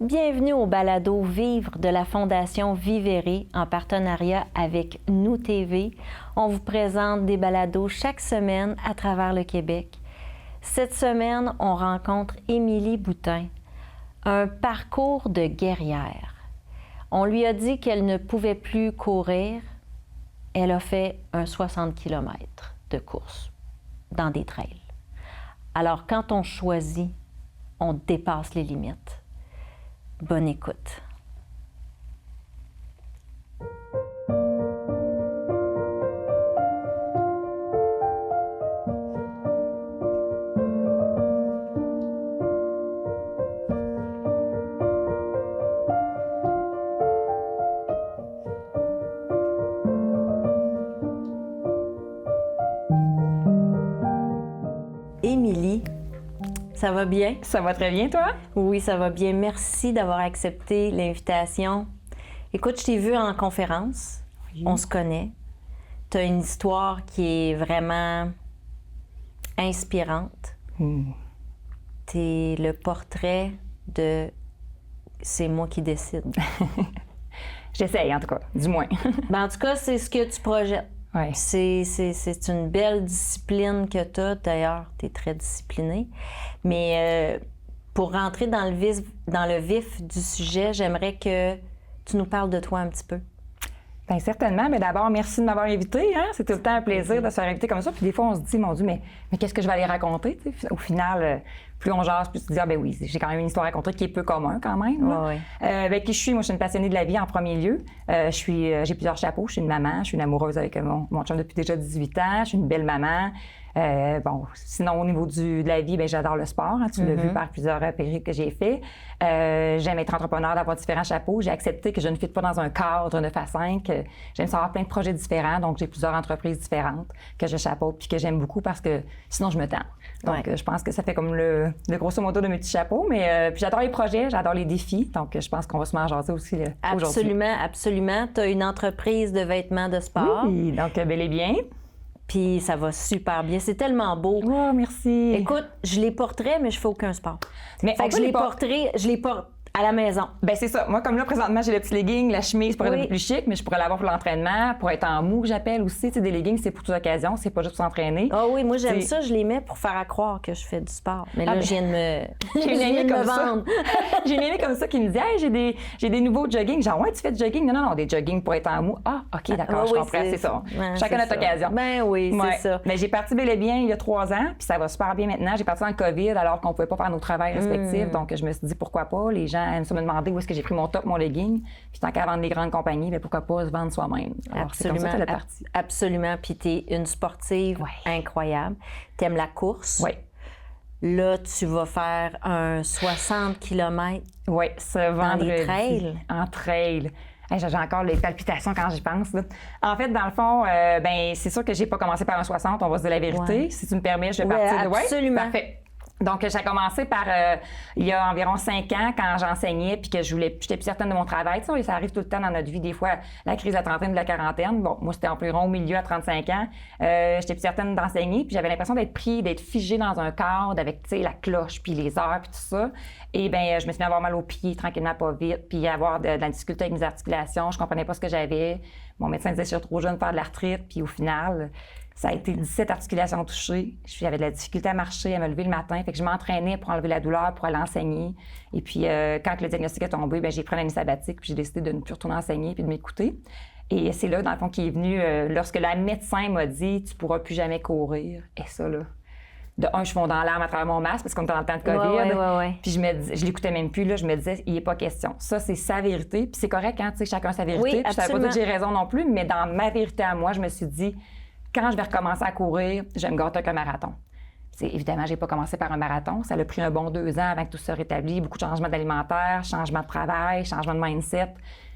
Bienvenue au balado Vivre de la Fondation Vivere en partenariat avec Nous TV. On vous présente des balados chaque semaine à travers le Québec. Cette semaine, on rencontre Émilie Boutin, un parcours de guerrière. On lui a dit qu'elle ne pouvait plus courir. Elle a fait un 60 km de course dans des trails. Alors, quand on choisit, on dépasse les limites. Bonne écoute. Émilie, ça va bien? Ça va très bien, toi? Oui, ça va bien. Merci d'avoir accepté l'invitation. Écoute, je t'ai vue en conférence. Oui. On se connaît. Tu as une histoire qui est vraiment inspirante. Tu es le portrait de « c'est moi qui décide ». J'essaye, en tout cas, du moins. En tout cas, c'est ce que tu projettes. Ouais. C'est une belle discipline que tu as. D'ailleurs, tu es très disciplinée. Mais pour rentrer dans le vif du sujet, j'aimerais que tu nous parles de toi un petit peu. Bien, certainement. Mais d'abord, merci de m'avoir invitée. Hein? C'est tout le temps un plaisir de se faire inviter comme ça. Puis des fois, on se dit, mon Dieu, mais qu'est-ce que je vais aller raconter? T'sais? Au final, plus on jase, plus tu te dis, ah ben oui, j'ai quand même une histoire à raconter qui est peu commun quand même. Ouais. Avec qui je suis, moi, je suis une passionnée de la vie en premier lieu. J'ai plusieurs chapeaux. Je suis une maman, je suis une amoureuse avec mon chum depuis déjà 18 ans. Je suis une belle maman. Sinon, au niveau de la vie, bien, j'adore le sport. Hein, tu l'as vu par plusieurs périodes que j'ai fait. J'aime être entrepreneur, d'avoir différents chapeaux. J'ai accepté que je ne fitte pas dans un cadre 9 à 5. J'aime savoir plein de projets différents. Donc, j'ai plusieurs entreprises différentes que je chapeaute puis que j'aime beaucoup parce que sinon, je me tends. Donc, je pense que ça fait comme le grosso modo de mes petits chapeaux. Mais puis j'adore les projets, j'adore les défis. Donc, je pense qu'on va se mettre en jaser aussi aujourd'hui. Absolument, absolument. Tu as une entreprise de vêtements de sport. Oui, donc bel et bien. Puis ça va super bien. C'est tellement beau. Oh, merci. Écoute, je les porterais, mais je fais aucun sport. Mais fait que je les porte à la maison. Bien, c'est ça. Moi, comme là, présentement, j'ai le petit legging, la chemise pour être un peu plus chic, mais je pourrais l'avoir pour l'entraînement, pour être en mou, j'appelle aussi. Tu sais, des leggings, c'est pour toute occasion, c'est pas juste pour s'entraîner. Ah oui, moi, j'aime ça. Je les mets pour faire à croire que je fais du sport. Mais là, je viens de me J'ai une amie comme vendre. J'ai une amie comme ça qui me dit, hey, j'ai des nouveaux jogging. Genre, ouais, tu fais du jogging? Non, des jogging pour être en mou. Ah, OK, d'accord, je comprends, c'est ça. Chacun notre occasion. Ben oui, c'est ça. Mais j'ai parti bel et bien il y a 3 ans, puis ça va super bien maintenant. J'ai parti en COVID alors qu'on pouvait pas faire nos travails respectifs. Donc, je me suis dit, pourquoi pas? Les gens aiment ça me demander où est-ce que j'ai pris mon top, mon legging. Puis tant qu'à vendre les grandes compagnies, bien, pourquoi pas se vendre soi-même? Alors, absolument. C'est comme ça que partie. Absolument. Puis tu es une sportive incroyable. Tu aimes la course. Oui. Là, tu vas faire un 60 km. Oui, ce vendredi. Dans les trails. En trail. Hey, j'ai encore les palpitations quand j'y pense. Là. En fait, dans le fond, c'est sûr que j'ai pas commencé par un 60, on va se dire la vérité. Si tu me permets, je vais partir de... Absolument. Parfait. Donc, j'ai commencé par, il y a environ 5 ans, quand j'enseignais, puis que j'étais plus certaine de mon travail. Tu sais, ça arrive tout le temps dans notre vie, des fois, la crise de la trentaine, de la quarantaine. Bon, moi, c'était environ au milieu à 35 ans. J'étais plus certaine d'enseigner, puis j'avais l'impression d'être figée dans un cadre avec, tu sais, la cloche, puis les heures, puis tout ça. Et bien, je me suis mis à avoir mal aux pieds, tranquillement, pas vite, puis avoir de la difficulté avec mes articulations. Je comprenais pas ce que j'avais. Mon médecin disait que je suis trop jeune pour faire de l'arthrite, puis au final... Ça a été 17 articulations touchées. J'avais de la difficulté à marcher, à me lever le matin. Fait que je m'entraînais pour enlever la douleur, pour aller enseigner. Et puis, quand le diagnostic est tombé, bien, j'ai pris l'année sabbatique, puis j'ai décidé de ne plus retourner enseigner puis de m'écouter. Et c'est là, dans le fond, qui est venu, lorsque la médecin m'a dit « Tu pourras plus jamais courir ». Et ça, là, de un, je fonds dans l'arme à travers mon masque parce qu'on était dans le temps de COVID. Ouais. Puis je l'écoutais même plus, là. Je me disais « Il n'est pas question ». Ça, c'est sa vérité. Puis c'est correct, hein, tu sais, chacun sa vérité. Oui, puis ça veut pas dire que j'ai raison non plus, mais dans ma vérité à moi, je me suis dit... Quand je vais recommencer à courir, je vais me gâter avec un marathon. Évidemment, j'ai pas commencé par un marathon. Ça a pris un bon 2 ans avant que tout se rétablisse. Beaucoup de changements alimentaires, changement de travail, changement de mindset.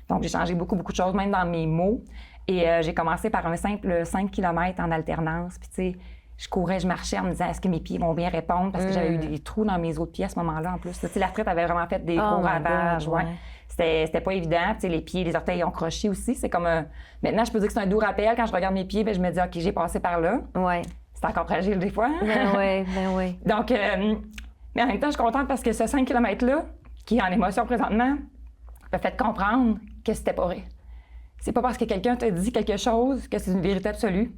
Donc, j'ai changé beaucoup de choses, même dans mes mots. Et j'ai commencé par un simple 5 km en alternance. Puis, tu sais, je courais, je marchais en me disant, est-ce que mes pieds vont bien répondre? Parce que j'avais eu des trous dans mes autres pieds à ce moment-là, en plus. Tu sais, la retraite avait vraiment fait des gros ravages. Ouais. C'était pas évident. Tu sais, les pieds, les orteils ont croché aussi. C'est comme un... Maintenant, je peux dire que c'est un doux rappel. Quand je regarde mes pieds, bien, je me dis, OK, j'ai passé par là. Ouais. C'est encore fragile des fois. Ben oui. Donc, mais en même temps, je suis contente parce que ce 5 km-là, qui est en émotion présentement, m'a fait comprendre que c'était pas vrai. C'est pas parce que quelqu'un te dit quelque chose que c'est une vérité absolue.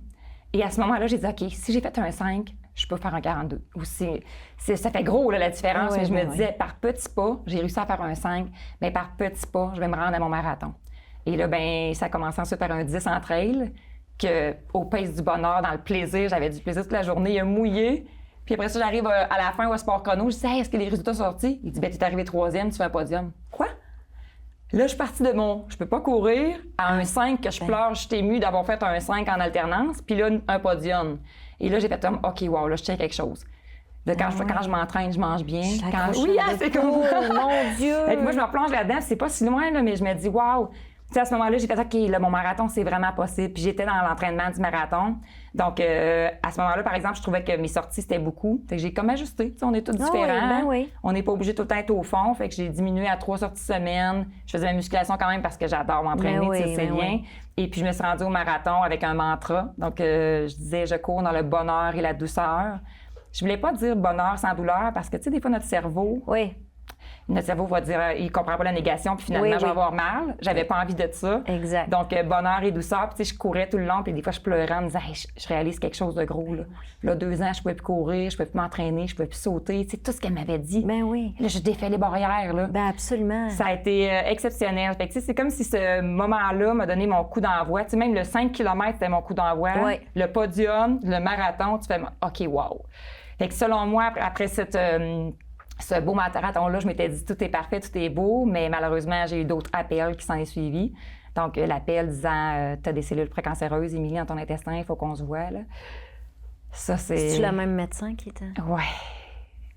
Et à ce moment-là, j'ai dit, OK, si j'ai fait un 5, je peux faire un 42. Ou ça fait gros, là, la différence. Mais je me disais, par petits pas, j'ai réussi à faire un 5, mais par petits pas, je vais me rendre à mon marathon. Et là, ben, ça a commencé ensuite par un 10 en trail, qu'au pace du bonheur, dans le plaisir, j'avais du plaisir toute la journée, il a mouillé. Puis après ça, j'arrive à la fin au sport chrono, je dis, hey, est-ce que les résultats sont sortis? Il dit, ben, t'es arrivé 3e, tu fais un podium. Quoi? Là, je suis partie de je peux pas courir, à un 5 que je pleure, je suis émue d'avoir fait un 5 en alternance, puis là, un podium. Et là, j'ai fait comme, OK, wow, là, je tiens quelque chose. Là, quand je m'entraîne, je mange bien. Oui, c'est comme mon Dieu! Et moi, je me replonge là-dedans, c'est pas si loin, là, mais je me dis, wow! Tu sais, à ce moment-là, j'ai fait, OK, là, mon marathon, c'est vraiment possible. Puis j'étais dans l'entraînement du marathon. Donc, à ce moment-là, par exemple, je trouvais que mes sorties, c'était beaucoup. Fait que j'ai comme ajusté. Tu sais, on est tous différents. Oui. On n'est pas obligé tout le temps d'être au fond. Fait que j'ai diminué à 3 sorties semaine. Je faisais ma musculation quand même parce que j'adore m'entraîner, c'est bien. Oui. Et puis, je me suis rendue au marathon avec un mantra. Donc, je disais, je cours dans le bonheur et la douceur. Je voulais pas dire bonheur sans douleur parce que, tu sais, des fois, notre cerveau... Oui. Notre cerveau va dire, il comprend pas la négation, puis finalement, je vais avoir mal. J'avais pas envie de ça. Exact. Donc, bonheur et douceur. Puis, tu sais, je courais tout le long, puis des fois, je pleurais en me disant, hey, je réalise quelque chose de gros, là. Là, 2 ans, je pouvais plus courir, je pouvais plus m'entraîner, je pouvais plus sauter. Tu sais, tout ce qu'elle m'avait dit. Ben oui. Là, je défais les barrières, là. Ben absolument. Ça a été exceptionnel. Fait que, tu sais, c'est comme si ce moment-là m'a donné mon coup d'envoi. Tu sais, même le 5 km, c'était mon coup d'envoi. Oui. Le podium, le marathon, tu fais, OK, wow. Fait que selon moi, après ce beau marathon-là, je m'étais dit, tout est parfait, tout est beau, mais malheureusement, j'ai eu d'autres appels qui s'en est suivis. Donc, l'appel disant, tu as des cellules précancéreuses, Émilie, dans ton intestin, il faut qu'on se voit, là. Ça, c'est... C'est-tu le même médecin qui était? Ouais.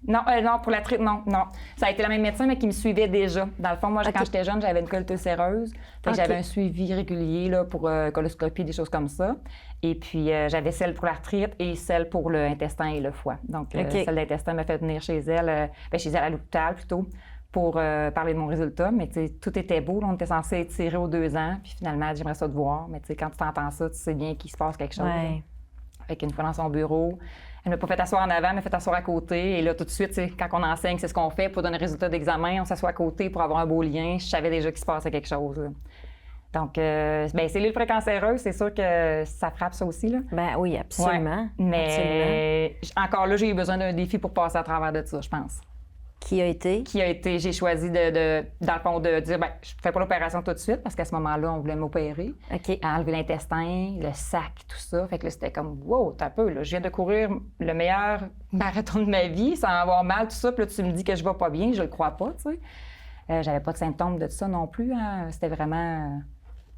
Non, pour la non. Ça a été le même médecin, mais qui me suivait déjà. Dans le fond, moi, quand j'étais jeune, j'avais une colite ulcéreuse. Fait que j'avais un suivi régulier là, pour coloscopie, des choses comme ça. Et puis, j'avais celle pour l'arthrite et celle pour l'intestin et le foie. Donc, celle d'intestin m'a fait venir chez elle à l'hôpital plutôt, pour parler de mon résultat. Mais tu sais, tout était beau. Là, on était censé être tiré aux 2 ans. Puis finalement, j'aimerais ça te voir. Mais tu sais, quand tu t'entends ça, tu sais bien qu'il se passe quelque chose. Ouais. Fait qu'une fois dans son bureau, elle m'a pas fait asseoir en avant, elle m'a fait asseoir à côté. Et là, tout de suite, quand on enseigne, c'est ce qu'on fait pour donner le résultat d'examen. On s'assoit à côté pour avoir un beau lien. Je savais déjà qu'il se passait quelque chose. Là. Donc, cellules précancéreuses, c'est sûr que ça frappe ça aussi. Là. Ben oui, absolument. Ouais. Mais encore là, j'ai eu besoin d'un défi pour passer à travers de ça, je pense. Qui a été? J'ai choisi dans le fond, de dire, je ne fais pas l'opération tout de suite parce qu'à ce moment-là, on voulait m'opérer. OK. Enlever l'intestin, le sac, tout ça. Fait que là, c'était comme, wow, t'as un peu, là. Je viens de courir le meilleur marathon de ma vie sans avoir mal, tout ça. Puis là, tu me dis que je vais pas bien, je le crois pas, tu sais. J'avais pas de symptômes de ça non plus. Hein. C'était vraiment...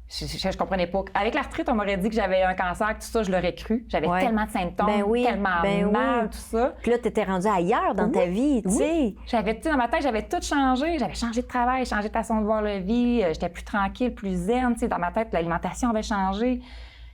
Je comprenais pas. Avec l'arthrite, on m'aurait dit que j'avais un cancer, tout ça, je l'aurais cru. J'avais tellement de symptômes, tellement mal, tout ça. Puis là, tu étais rendue ailleurs dans ta vie, tu sais. Dans ma tête, j'avais tout changé. J'avais changé de travail, changé de façon de voir la vie. J'étais plus tranquille, plus zen. Tu sais, dans ma tête, l'alimentation avait changé.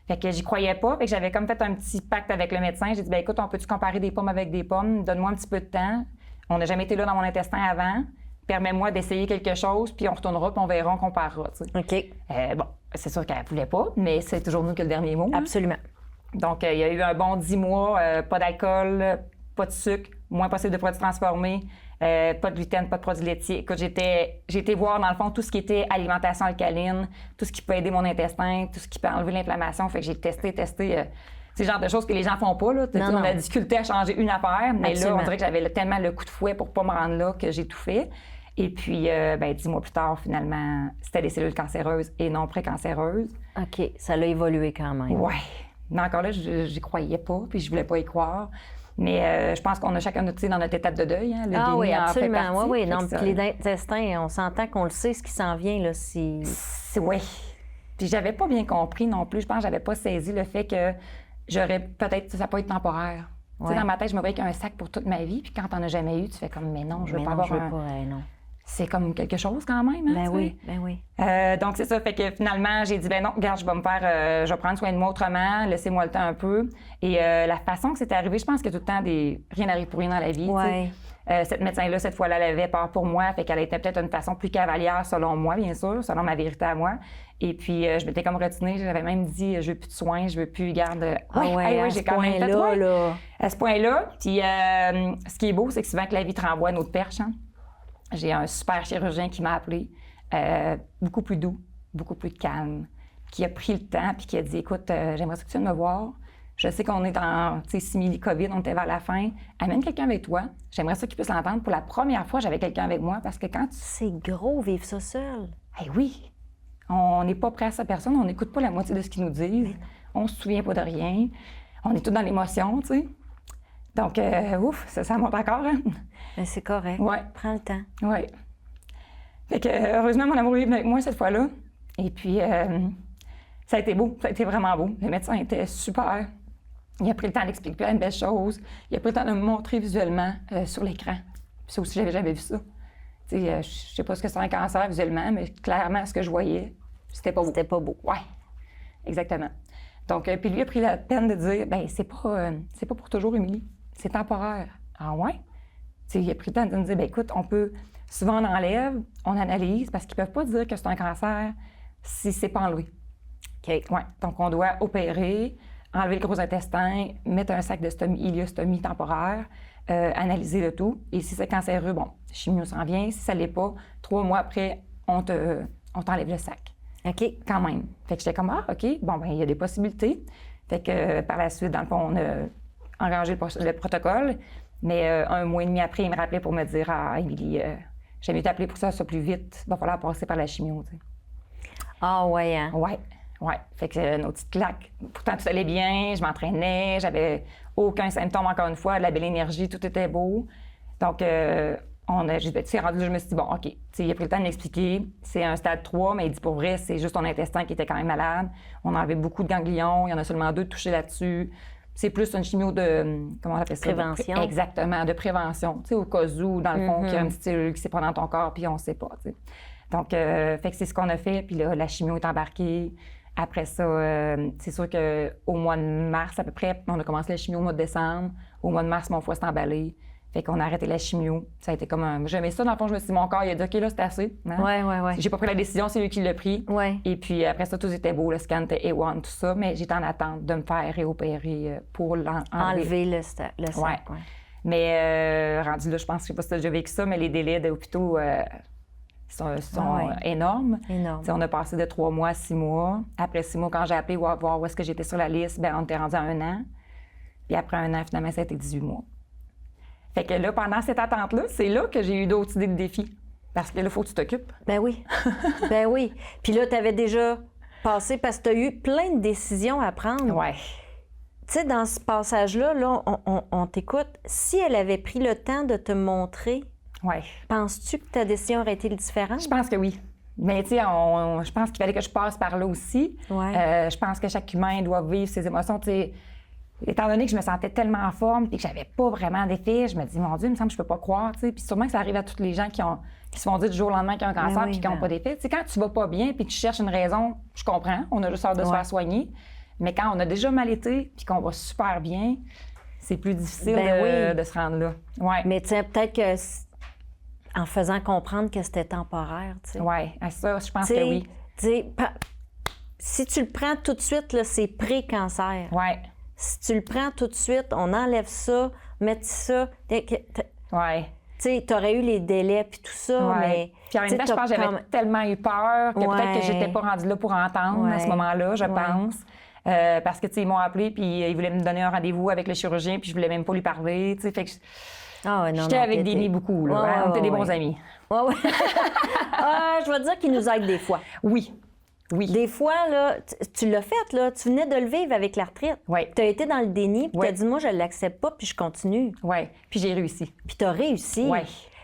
Fait que j'y croyais pas. Fait que j'avais comme fait un petit pacte avec le médecin. J'ai dit, écoute, on peut-tu comparer des pommes avec des pommes? Donne-moi un petit peu de temps. On n'a jamais été là dans mon intestin avant. Permets-moi d'essayer quelque chose, puis on retournera, puis on verra, on comparera. Tu sais. OK. Bon, c'est sûr qu'elle ne voulait pas, mais c'est toujours nous que le dernier mot. Absolument. Donc, il y a eu un bon 10 mois, pas d'alcool, pas de sucre, moins possible de produits transformés, pas de gluten, pas de produits laitiers. Écoute, j'ai été voir, dans le fond, tout ce qui était alimentation alcaline, tout ce qui peut aider mon intestin, tout ce qui peut enlever l'inflammation. Fait que j'ai testé. C'est le genre de choses que les gens font pas. Là. On a difficulté à changer une affaire, mais là, on dirait que j'avais tellement le coup de fouet pour pas me rendre là que j'ai tout fait. Et puis, 10 mois plus tard, finalement, c'était des cellules cancéreuses et non précancéreuses. OK. Ça l'a évolué quand même. Oui. Mais encore là, j'y croyais pas, puis je voulais pas y croire. Mais je pense qu'on a chacun dans notre étape de deuil. Hein, le déni oui, en fait absolument. partie. Oui. Non, puis les intestins, on s'entend qu'on le sait, ce qui s'en vient, là, Oui. Puis j'avais pas bien compris non plus. Je pense que j'avais pas saisi le fait que j'aurais peut-être... Ça peut être temporaire. Ouais. Tu sais, dans ma tête, je me voyais avec un sac pour toute ma vie. Puis quand t'en as jamais eu, tu fais comme, mais non, je veux pas avoir non. C'est comme quelque chose quand même, hein, Ben oui. Donc, c'est ça. Fait que finalement, j'ai dit, non, regarde, je vais prendre soin de moi autrement, laissez-moi le temps un peu. Et la façon que c'est arrivé, je pense que tout le temps, rien n'arrive pour rien dans la vie. Ouais. Cette médecin-là, cette fois-là, elle avait peur pour moi. Fait qu'elle était peut-être une façon plus cavalière, selon moi, bien sûr, selon ma vérité à moi. Et puis, je m'étais comme retenue. J'avais même dit, je veux plus de soins, je veux plus, garde. J'ai quand même fait, là. À ce point-là. Puis, ce qui est beau, c'est que souvent que la vie te renvoie à notre perche, hein. j'ai un super chirurgien qui m'a appelé, beaucoup plus doux, beaucoup plus calme, qui a pris le temps puis qui a dit, écoute, j'aimerais que tu viennes me voir. Je sais qu'on est en simili-COVID, on était vers la fin. Amène quelqu'un avec toi. J'aimerais ça qu'il puisse l'entendre. Pour la première fois, j'avais quelqu'un avec moi parce que quand tu... C'est gros, vivre ça seul. Eh oui! On n'est pas prêt à sa personne, on n'écoute pas la moitié de ce qu'ils nous disent. On se souvient pas de rien. On est tous dans l'émotion, tu sais. Donc, ouf, ça monte encore, hein? Mais c'est correct. Ouais. Prends le temps. Oui. Fait que, heureusement, mon amour est venu avec moi cette fois-là. Et puis, ça a été beau. Ça a été vraiment beau. Le médecin était super. Il a pris le temps d'expliquer plein de belles choses. Il a pris le temps de me montrer visuellement sur l'écran. Puis ça aussi, j'avais jamais vu ça. Tu sais, je sais pas ce que c'est un cancer visuellement, mais clairement, ce que je voyais, c'était pas beau. C'était pas beau. Oui, exactement. Donc, puis lui a pris la peine de dire, ben c'est pas pour toujours, Émilie. C'est temporaire. Ah ouais? Tu sais, il a pris le temps de me dire, ben écoute, souvent on enlève, on analyse, parce qu'ils peuvent pas dire que c'est un cancer si c'est pas enlevé. OK. Ouais. Donc, on doit opérer, enlever le gros intestin, mettre un sac de iléostomie temporaire, analyser le tout. Et si c'est cancéreux, bon, chimio s'en vient. Si ça l'est pas, 3 mois après, on t'enlève le sac. OK. Quand même. Fait que j'étais comme, ah, OK, bon, ben il y a des possibilités. Fait que par la suite, dans le fond, on a engagé le protocole. Mais 1 mois et demi après, il me rappelait pour me dire, ah, Émilie, j'ai mieux t'appeler pour que ça soit plus vite. Il va falloir passer par la chimio, tu sais. Ah, ouais, hein? Ouais. Fait que une petite claque. Pourtant, tout allait bien, je m'entraînais, j'avais aucun symptôme, encore une fois, de la belle énergie, tout était beau. Donc, j'ai rendu là, je me suis dit, bon, OK, il a pris le temps de m'expliquer. C'est un stade 3, mais il dit pour vrai, c'est juste ton intestin qui était quand même malade. On enlevait beaucoup de ganglions, il y en a seulement 2 touchés là-dessus. C'est plus une chimio de, comment on appelle ça? Prévention. Exactement, de prévention. Tu sais, au cas où, dans le fond, qu'il y a une petite cellule qui s'est prise dans ton corps, puis on ne sait pas, tu sais. Donc, fait que c'est ce qu'on a fait, puis là, la chimio est embarquée. Après ça, c'est sûr qu'au mois de mars, à peu près, on a commencé la chimio au mois de décembre. Au mois de mars, mon foie s'est emballé. Fait qu'on a arrêté la chimio. Ça a été comme un... J'aimais ça, dans le fond, je me suis dit, mon corps, il a dit, OK, là, c'est assez. Hein? Ouais. J'ai pas pris la décision, c'est lui qui l'a pris. Ouais. Et puis après ça, tout était beau, le scan était A1, tout ça, mais j'étais en attente de me faire réopérer pour enlever le sac. Ouais. Mais rendu là, je pense, je sais pas si tu as déjà vécu ça, mais les délais d'hôpitaux sont énormes. T'sais, on a passé de 3 mois à 6 mois. Après 6 mois, quand j'ai appelé voir où est-ce que j'étais sur la liste, ben on était rendu à 1 an. Puis après 1 an, finalement, ça a été 18 mois. Fait que là, pendant cette attente-là, c'est là que j'ai eu d'autres idées de défis. Parce que là, il faut que tu t'occupes. Ben oui. Ben oui. Puis là, tu avais déjà passé, parce que tu as eu plein de décisions à prendre. Ouais. Tu sais, dans ce passage-là, là, on t'écoute. Si elle avait pris le temps de te montrer, ouais. Penses-tu que ta décision aurait été différente? Je pense que oui. Mais tu sais, je pense qu'il fallait que je passe par là aussi. Ouais. Je pense que chaque humain doit vivre ses émotions. Tu sais, étant donné que je me sentais tellement en forme et que j'avais pas vraiment d'effet, je me dis, mon Dieu, il me semble que je peux pas croire. Tu sais. Puis sûrement que ça arrive à tous les gens qui se font dire du jour au lendemain qu'ils ont un cancer et qui n'ont pas d'effet. Tu sais, quand tu vas pas bien puis que tu cherches une raison, je comprends. On a juste hâte de se faire soigner. Mais quand on a déjà mal été puis qu'on va super bien, c'est plus difficile de se rendre là. Ouais. Mais tu sais, peut-être que en faisant comprendre que c'était temporaire, tu sais. Oui, ça, je pense que oui. Tu sais, si tu le prends tout de suite, là, c'est pré-cancer. Oui. Si tu le prends tout de suite, on enlève ça, met ça. Oui. Tu sais, tu aurais eu les délais puis tout ça, mais... Puis en même temps, je pense que j'avais tellement eu peur que peut-être que j'étais pas rendue là pour entendre à ce moment-là, je pense. Parce que, tu sais, ils m'ont appelé puis ils voulaient me donner un rendez-vous avec le chirurgien puis je voulais même pas lui parler, tu sais, fait que... J'étais avec Déni beaucoup, là. On était des bons amis. Ouais. Je vais te dire qu'il nous aide des fois. Oui. Des fois, là, tu l'as fait, là. Tu venais de le vivre avec l'arthrite. Oui. Tu as été dans le déni, puis tu as dit, moi, je ne l'accepte pas, puis je continue. Oui. Puis j'ai réussi. Puis tu as réussi. Oui.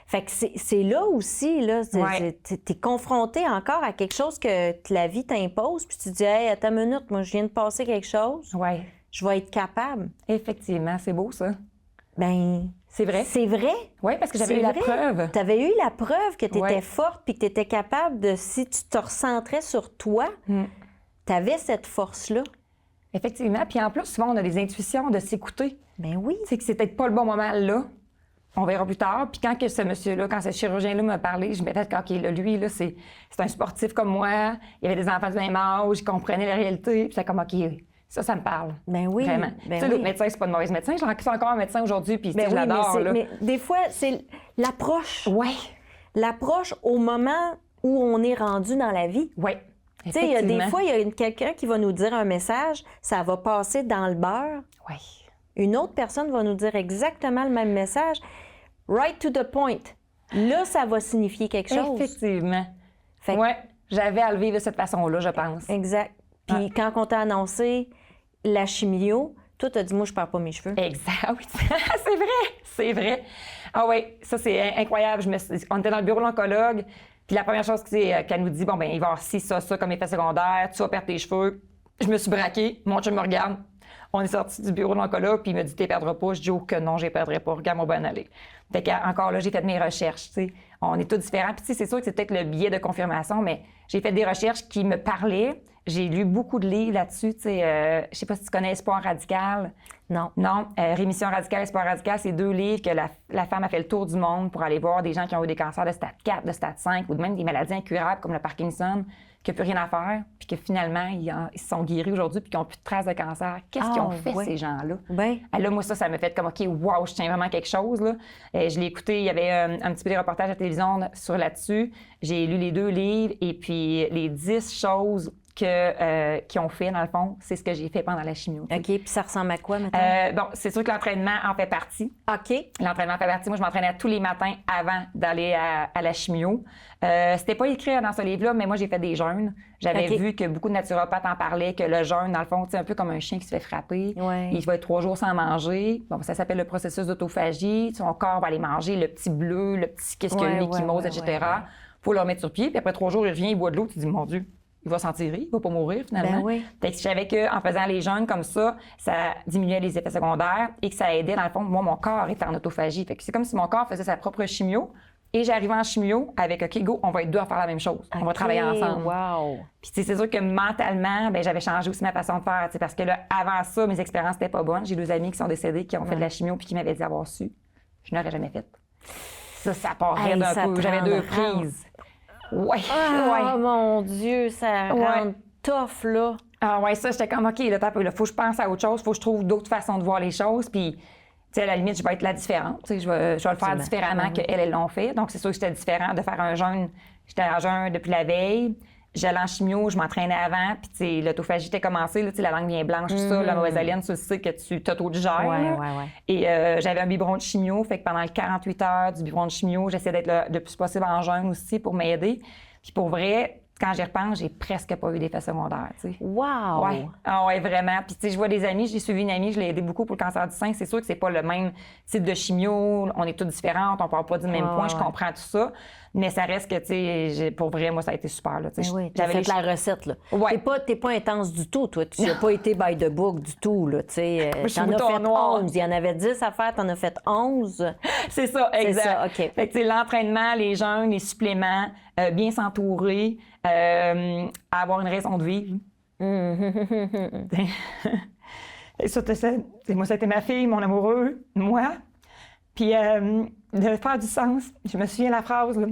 Fait que c'est là aussi, là. Tu es confronté encore à quelque chose que la vie t'impose, puis tu te dis, hey, attends une minute, moi, je viens de passer quelque chose. Oui. Je vais être capable. Effectivement, c'est beau, ça. Ben. C'est vrai? C'est vrai? Oui, parce que j'avais eu la preuve. Tu avais eu la preuve que tu étais forte puis que tu étais capable de, si tu te recentrais sur toi, tu avais cette force-là. Effectivement. Puis en plus, souvent, on a des intuitions de s'écouter. Ben oui. C'est que c'était peut-être pas le bon moment là. On verra plus tard. Puis quand que ce monsieur-là, quand ce chirurgien-là m'a parlé, je me disais OK, là, lui, là, c'est un sportif comme moi. Il avait des enfants du même âge, il comprenait la réalité. Puis c'est comme OK. Ça me parle. Ben oui. Vraiment. Tu sais, l'autre médecin, c'est pas de mauvais médecin. Je rencontre encore un médecin aujourd'hui, puis je l'adore. Mais des fois, c'est l'approche. Oui. l'approche au moment où on est rendu dans la vie. Oui. Tu sais, il y a des fois, il y a quelqu'un qui va nous dire un message, ça va passer dans le beurre. Oui. Une autre personne va nous dire exactement le même message, right to the point. Là, ça va signifier quelque chose. Effectivement. Fait que- Oui, j'avais à le vivre de cette façon-là, je pense. Exact. Puis quand on t'a annoncé la chimio, toi, t'as dit, moi, je perds pas mes cheveux. Exact, oui. C'est vrai, c'est vrai. Ah oui, ça, c'est incroyable. On était dans le bureau de l'oncologue, puis la première chose qu'elle nous dit, bon, ben il va y avoir ci, ça comme effet secondaire, tu vas perdre tes cheveux. Je me suis braquée, mon chum me regarde. On est sorti du bureau de l'oncologue, puis il me dit, tu ne perdras pas. Je dis, oh que non, je ne perdrai pas. Regarde-moi bien aller. Fait qu'encore là, j'ai fait mes recherches, tu sais. On est tous différents. Puis, tu sais, c'est sûr que c'est peut-être le biais de confirmation, mais j'ai fait des recherches qui me parlaient. J'ai lu beaucoup de livres là-dessus, tu sais. Je sais pas si tu connais Espoir radical. Non. Non, Rémission radicale, Espoir radical, c'est 2 livres que la femme a fait le tour du monde pour aller voir des gens qui ont eu des cancers de stade 4, de stade 5 ou même des maladies incurables comme le Parkinson, qui n'ont plus rien à faire, puis que finalement, ils se sont guéris aujourd'hui puis qui n'ont plus de traces de cancer. Qu'est-ce qu'ils ont fait, ces gens-là? Ben. Là, moi, ça me fait comme, OK, wow, je tiens vraiment quelque chose. Là. Je l'ai écouté, il y avait un petit peu des reportages à la télévision sur là-dessus. J'ai lu les 2 livres et puis les 10 choses qu'ils ont fait, dans le fond, c'est ce que j'ai fait pendant la chimio. OK, puis ça ressemble à quoi, maintenant? Bon, c'est sûr que l'entraînement en fait partie. OK. L'entraînement fait partie. Moi, je m'entraînais tous les matins avant d'aller à la chimio. C'était pas écrit dans ce livre-là, mais moi, j'ai fait des jeûnes. J'avais vu que beaucoup de naturopathes en parlaient, que le jeûne, dans le fond, c'est un peu comme un chien qui se fait frapper. Ouais. Il va être 3 jours sans manger. Bon, ça s'appelle le processus d'autophagie. Son corps va aller manger le petit bleu, le petit qu'est-ce qu'il y a, l'ecchymose, etc. Faut le remettre sur pied. Puis après 3 jours, il revient, il boit de l'eau. Tu te dis, mon Dieu, il va s'en tirer, il va pas mourir finalement. Ben oui. Fait que je savais qu'en faisant les jeûnes comme ça diminuait les effets secondaires et que ça aidait, dans le fond, moi, mon corps était en autophagie. Fait que c'est comme si mon corps faisait sa propre chimio et j'arrivais en chimio avec, OK, go, on va être 2 à faire la même chose. On va travailler ensemble. Wow. Puis c'est sûr que mentalement, ben j'avais changé aussi ma façon de faire, parce que là, avant ça, mes expériences n'étaient pas bonnes. J'ai 2 amis qui sont décédés, qui ont fait de la chimio puis qui m'avaient dit avoir su. Je n'aurais jamais fait. Ça paraît d'un coup. J'avais 2 prises. Ouais. Oh mon Dieu, ça rend tough, là. Ah ouais, ça, j'étais comme, OK, là, faut que je pense à autre chose, faut que je trouve d'autres façons de voir les choses, puis, tu sais, à la limite, je vais être la différente, tu sais, je vais le faire différemment qu'elles, elles l'ont fait. Donc, c'est sûr que c'était différent de faire un jeûne. J'étais en jeûne depuis la veille. J'allais en chimio, je m'entraînais avant, puis, tu sais, l'autophagie était commencée, là, tu sais, la langue bien blanche, tout ça, la mauvaise haleine, tu sais que tu t'auto-digères. Ouais. Et j'avais un biberon de chimio, fait que pendant les 48 heures du biberon de chimio, j'essayais d'être le plus possible en jeûne aussi pour m'aider. Puis pour vrai, quand j'y repense, j'ai presque pas eu d'effets secondaires, tu sais. Wow! Ouais. Ah ouais, vraiment. Puis tu sais, je vois des amis, j'ai suivi une amie, je l'ai aidée beaucoup pour le cancer du sein. C'est sûr que c'est pas le même type de chimio, on est toutes différentes, on parle pas du même point, je comprends tout ça. Mais ça reste que, tu sais, pour vrai, moi, ça a été super, là. Oui, t'as fait la recette, là. Ouais. T'es pas intense du tout, toi. Tu n'as pas été by the book du tout, là, tu sais. T'en as fait 11. Il y en avait 10 à faire, t'en as fait 11. C'est ça, exact. C'est ça, OK. Fait que, tu sais, l'entraînement, les jeûnes, les suppléments, bien s'entourer, avoir une raison de vivre. Et ça, moi, c'était ma fille, mon amoureux, moi. Puis de faire du sens. Je me souviens de la phrase, là.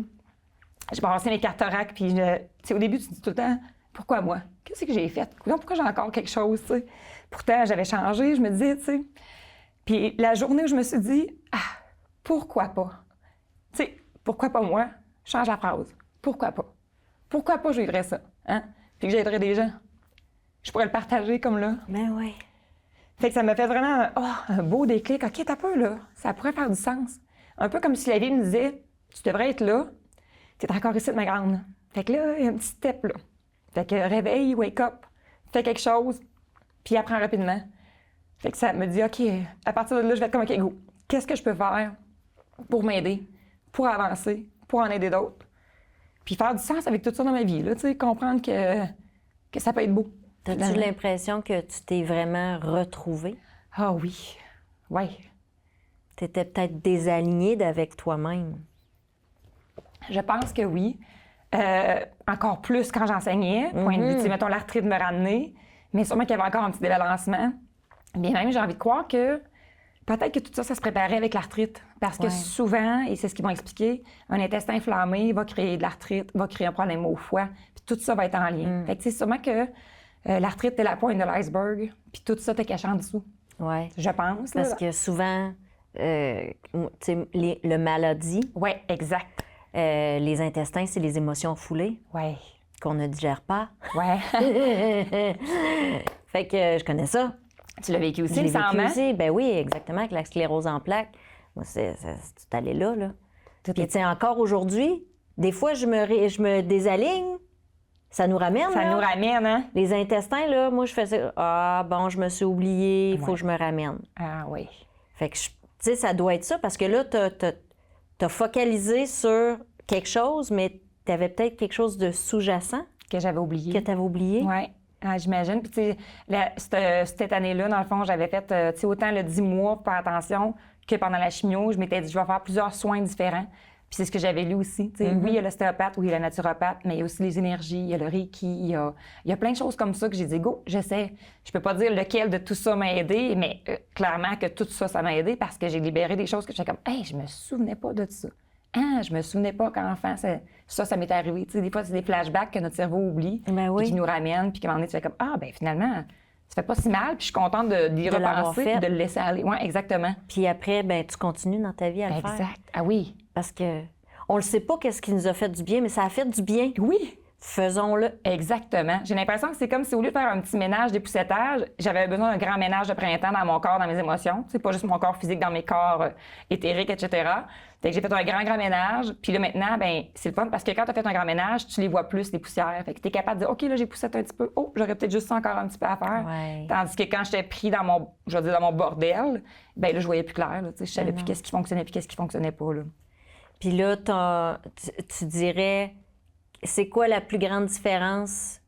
Je passais mes cataractes, puis tu sais, au début, tu te dis tout le temps, pourquoi moi? Qu'est-ce que j'ai fait? Pourquoi j'ai encore quelque chose, tu sais? Pourtant, j'avais changé, je me disais, tu sais. Puis la journée où je me suis dit, pourquoi pas? Tu sais, pourquoi pas moi? Je change la phrase. Pourquoi pas? Pourquoi pas je vivrais ça? Hein? Puis que j'aiderais des gens. Je pourrais le partager comme là. Ben oui. Fait que ça m'a fait vraiment un beau déclic. OK, t'as peu là. Ça pourrait faire du sens. Un peu comme si la vie me disait, tu devrais être là. T'es encore ici, ma grande. Fait que là, il y a un petit step là. Fait que réveille, wake up, fais quelque chose, puis apprends rapidement. Fait que ça me dit, OK, à partir de là, je vais être comme, OK, go. Qu'est-ce que je peux faire pour m'aider, pour avancer, pour en aider d'autres? Puis faire du sens avec tout ça dans ma vie, là, tu sais, comprendre que ça peut être beau. T'as-tu l'impression que tu t'es vraiment retrouvée? Ah oui, oui. T'étais peut-être désalignée d'avec toi-même. Je pense que oui. Encore plus quand j'enseignais, point de vue, tu sais, mettons, l'arthrite me ramenait, mais sûrement qu'il y avait encore un petit débalancement. Bien même, j'ai envie de croire que peut-être que tout ça, ça se préparait avec l'arthrite. Parce que souvent, et c'est ce qu'ils vont expliquer, un intestin inflammé va créer de l'arthrite, va créer un problème au foie, puis tout ça va être en lien. Fait que, tu sais, sûrement que l'arthrite est la pointe de l'iceberg, puis tout ça t'es caché en dessous. Oui. Je pense. Parce que souvent, tu sais, le maladie. Oui, exact. Les intestins, c'est les émotions foulées Ouais. qu'on ne digère pas. Ouais. Fait que je connais ça. Tu l'as vécu aussi, Je l'ai le vécu sang aussi. Ben oui, exactement, avec la sclérose en plaques. Moi, c'est allé là. Puis, tu sais, encore aujourd'hui, des fois, je me désaligne. Ça nous ramène, Ça là. nous ramène, hein? Les intestins, là, moi, je faisais « Ah, bon, je me suis oubliée, il faut que je me ramène. » Ah oui. Fait que, tu sais, ça doit être ça, parce que là, t'as focalisé sur quelque chose, mais t'avais peut-être quelque chose de sous-jacent Que j'avais oublié. que t'avais oublié. Oui. Ah, j'imagine. Puis, tu sais, cette année-là, dans le fond, j'avais fait, tu sais, autant le 10 mois pour faire attention que pendant la chimio, je m'étais dit, je vais faire plusieurs soins différents. Puis c'est ce que j'avais lu aussi. Tu sais, oui, il y a l'ostéopathe, oui, il y a la naturopathe, mais il y a aussi les énergies, il y a le Reiki, il y a plein de choses comme ça que j'ai dit, go, j'essaie. Je peux pas dire lequel de tout ça m'a aidé, mais clairement que tout ça, ça m'a aidé parce que j'ai libéré des choses que j'étais comme, hey, je me souvenais pas de ça. Ah, je me souvenais pas qu'en enfant, ça m'est arrivé. Tu sais, des fois, c'est des flashbacks que notre cerveau oublie, Ben oui. puis qui nous ramènent, puis qu'à un moment donné, tu fais comme, ah, ben finalement, ça fait pas si mal, puis je suis contente d'y De l'avoir repenser, fait. puis de le laisser aller. Oui, exactement. Puis après, ben tu continues dans ta vie à le faire. Exact. Ah oui. Parce que on le sait pas qu'est-ce qui nous a fait du bien, mais ça a fait du bien. Oui. Faisons-le. Exactement. J'ai l'impression que c'est comme si au lieu de faire un petit ménage d'époussetage, j'avais besoin d'un grand ménage de printemps dans mon corps, dans mes émotions. C'est pas juste mon corps physique, dans mes corps éthériques, etc. Fait que j'ai fait un grand ménage. Puis là, maintenant, ben c'est le fun parce que quand tu as fait un grand ménage, tu les vois plus, les poussières. Fait que tu es capable de dire, OK, là, j'ai poussé un petit peu. Oh, j'aurais peut-être juste ça encore un petit peu à faire. Ouais. Tandis que quand j'étais pris dans mon, je vais dire, dans mon bordel, ben là, je voyais plus clair. Là, je savais plus qu'est-ce qui fonctionnait puis qu'est-ce qui fonctionnait pas. Là. Puis là, tu dirais, c'est quoi la plus grande différence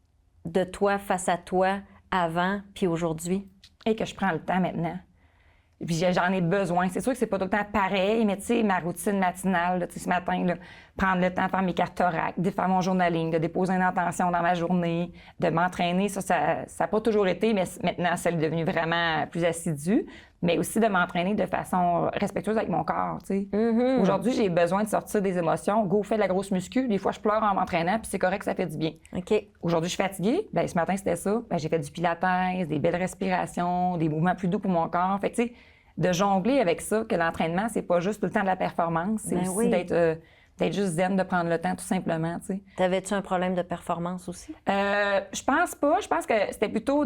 de toi face à toi avant puis aujourd'hui? Et que je prends le temps maintenant. Puis j'en ai besoin. C'est sûr que c'est pas tout le temps pareil, mais tu sais, ma routine matinale, là, ce matin, là, prendre le temps de faire mes cartes thorax, de faire mon journaling, de déposer une intention dans ma journée, de m'entraîner, ça n'a pas toujours été, mais maintenant, ça est devenu vraiment plus assidu. Mais aussi de m'entraîner de façon respectueuse avec mon corps, tu sais. Aujourd'hui, j'ai besoin de sortir des émotions. Go, fais de la grosse muscu. Des fois, je pleure en m'entraînant, puis c'est correct, ça fait du bien. OK. Aujourd'hui, je suis fatiguée. Bien, ce matin, c'était ça. Bien, j'ai fait du pilates, des belles respirations, des mouvements plus doux pour mon corps. Fait que, tu sais, de jongler avec ça, que l'entraînement, c'est pas juste tout le temps de la performance, c'est Ben aussi oui. d'être juste zen, de prendre le temps, tout simplement, tu sais. T'avais-tu un problème de performance aussi? Je pense pas. Je pense que c'était plutôt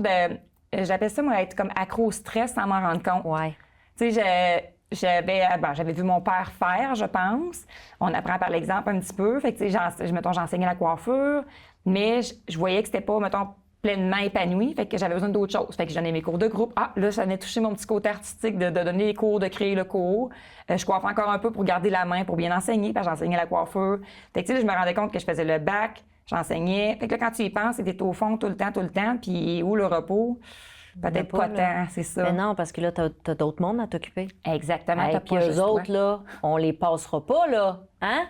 j'appelle ça, moi, être comme accro au stress sans m'en rendre compte. Ouais. Tu sais, j'avais vu mon père faire, je pense. On apprend par l'exemple un petit peu. Fait que, tu sais, mettons, j'enseignais la coiffure, mais je voyais que c'était pas, mettons, pleinement épanoui. Fait que j'avais besoin d'autres choses. Fait que j'en ai mes cours de groupe. Ah, là, ça venait toucher mon petit côté artistique de donner les cours, de créer le cours. Je coiffe encore un peu pour garder la main, pour bien enseigner, parce que j'enseignais la coiffure. Fait que, tu sais, je me rendais compte que je faisais le bac, j'enseignais. Fait que là, quand tu y penses, c'était au fond tout le temps. Puis où le repos? Peut-être pas tant, c'est ça. Mais non, parce que là, t'as d'autres mondes à t'occuper. Exactement. Hey, t'as puis pas eux juste autres, toi. là, on les passera pas, là. Hein?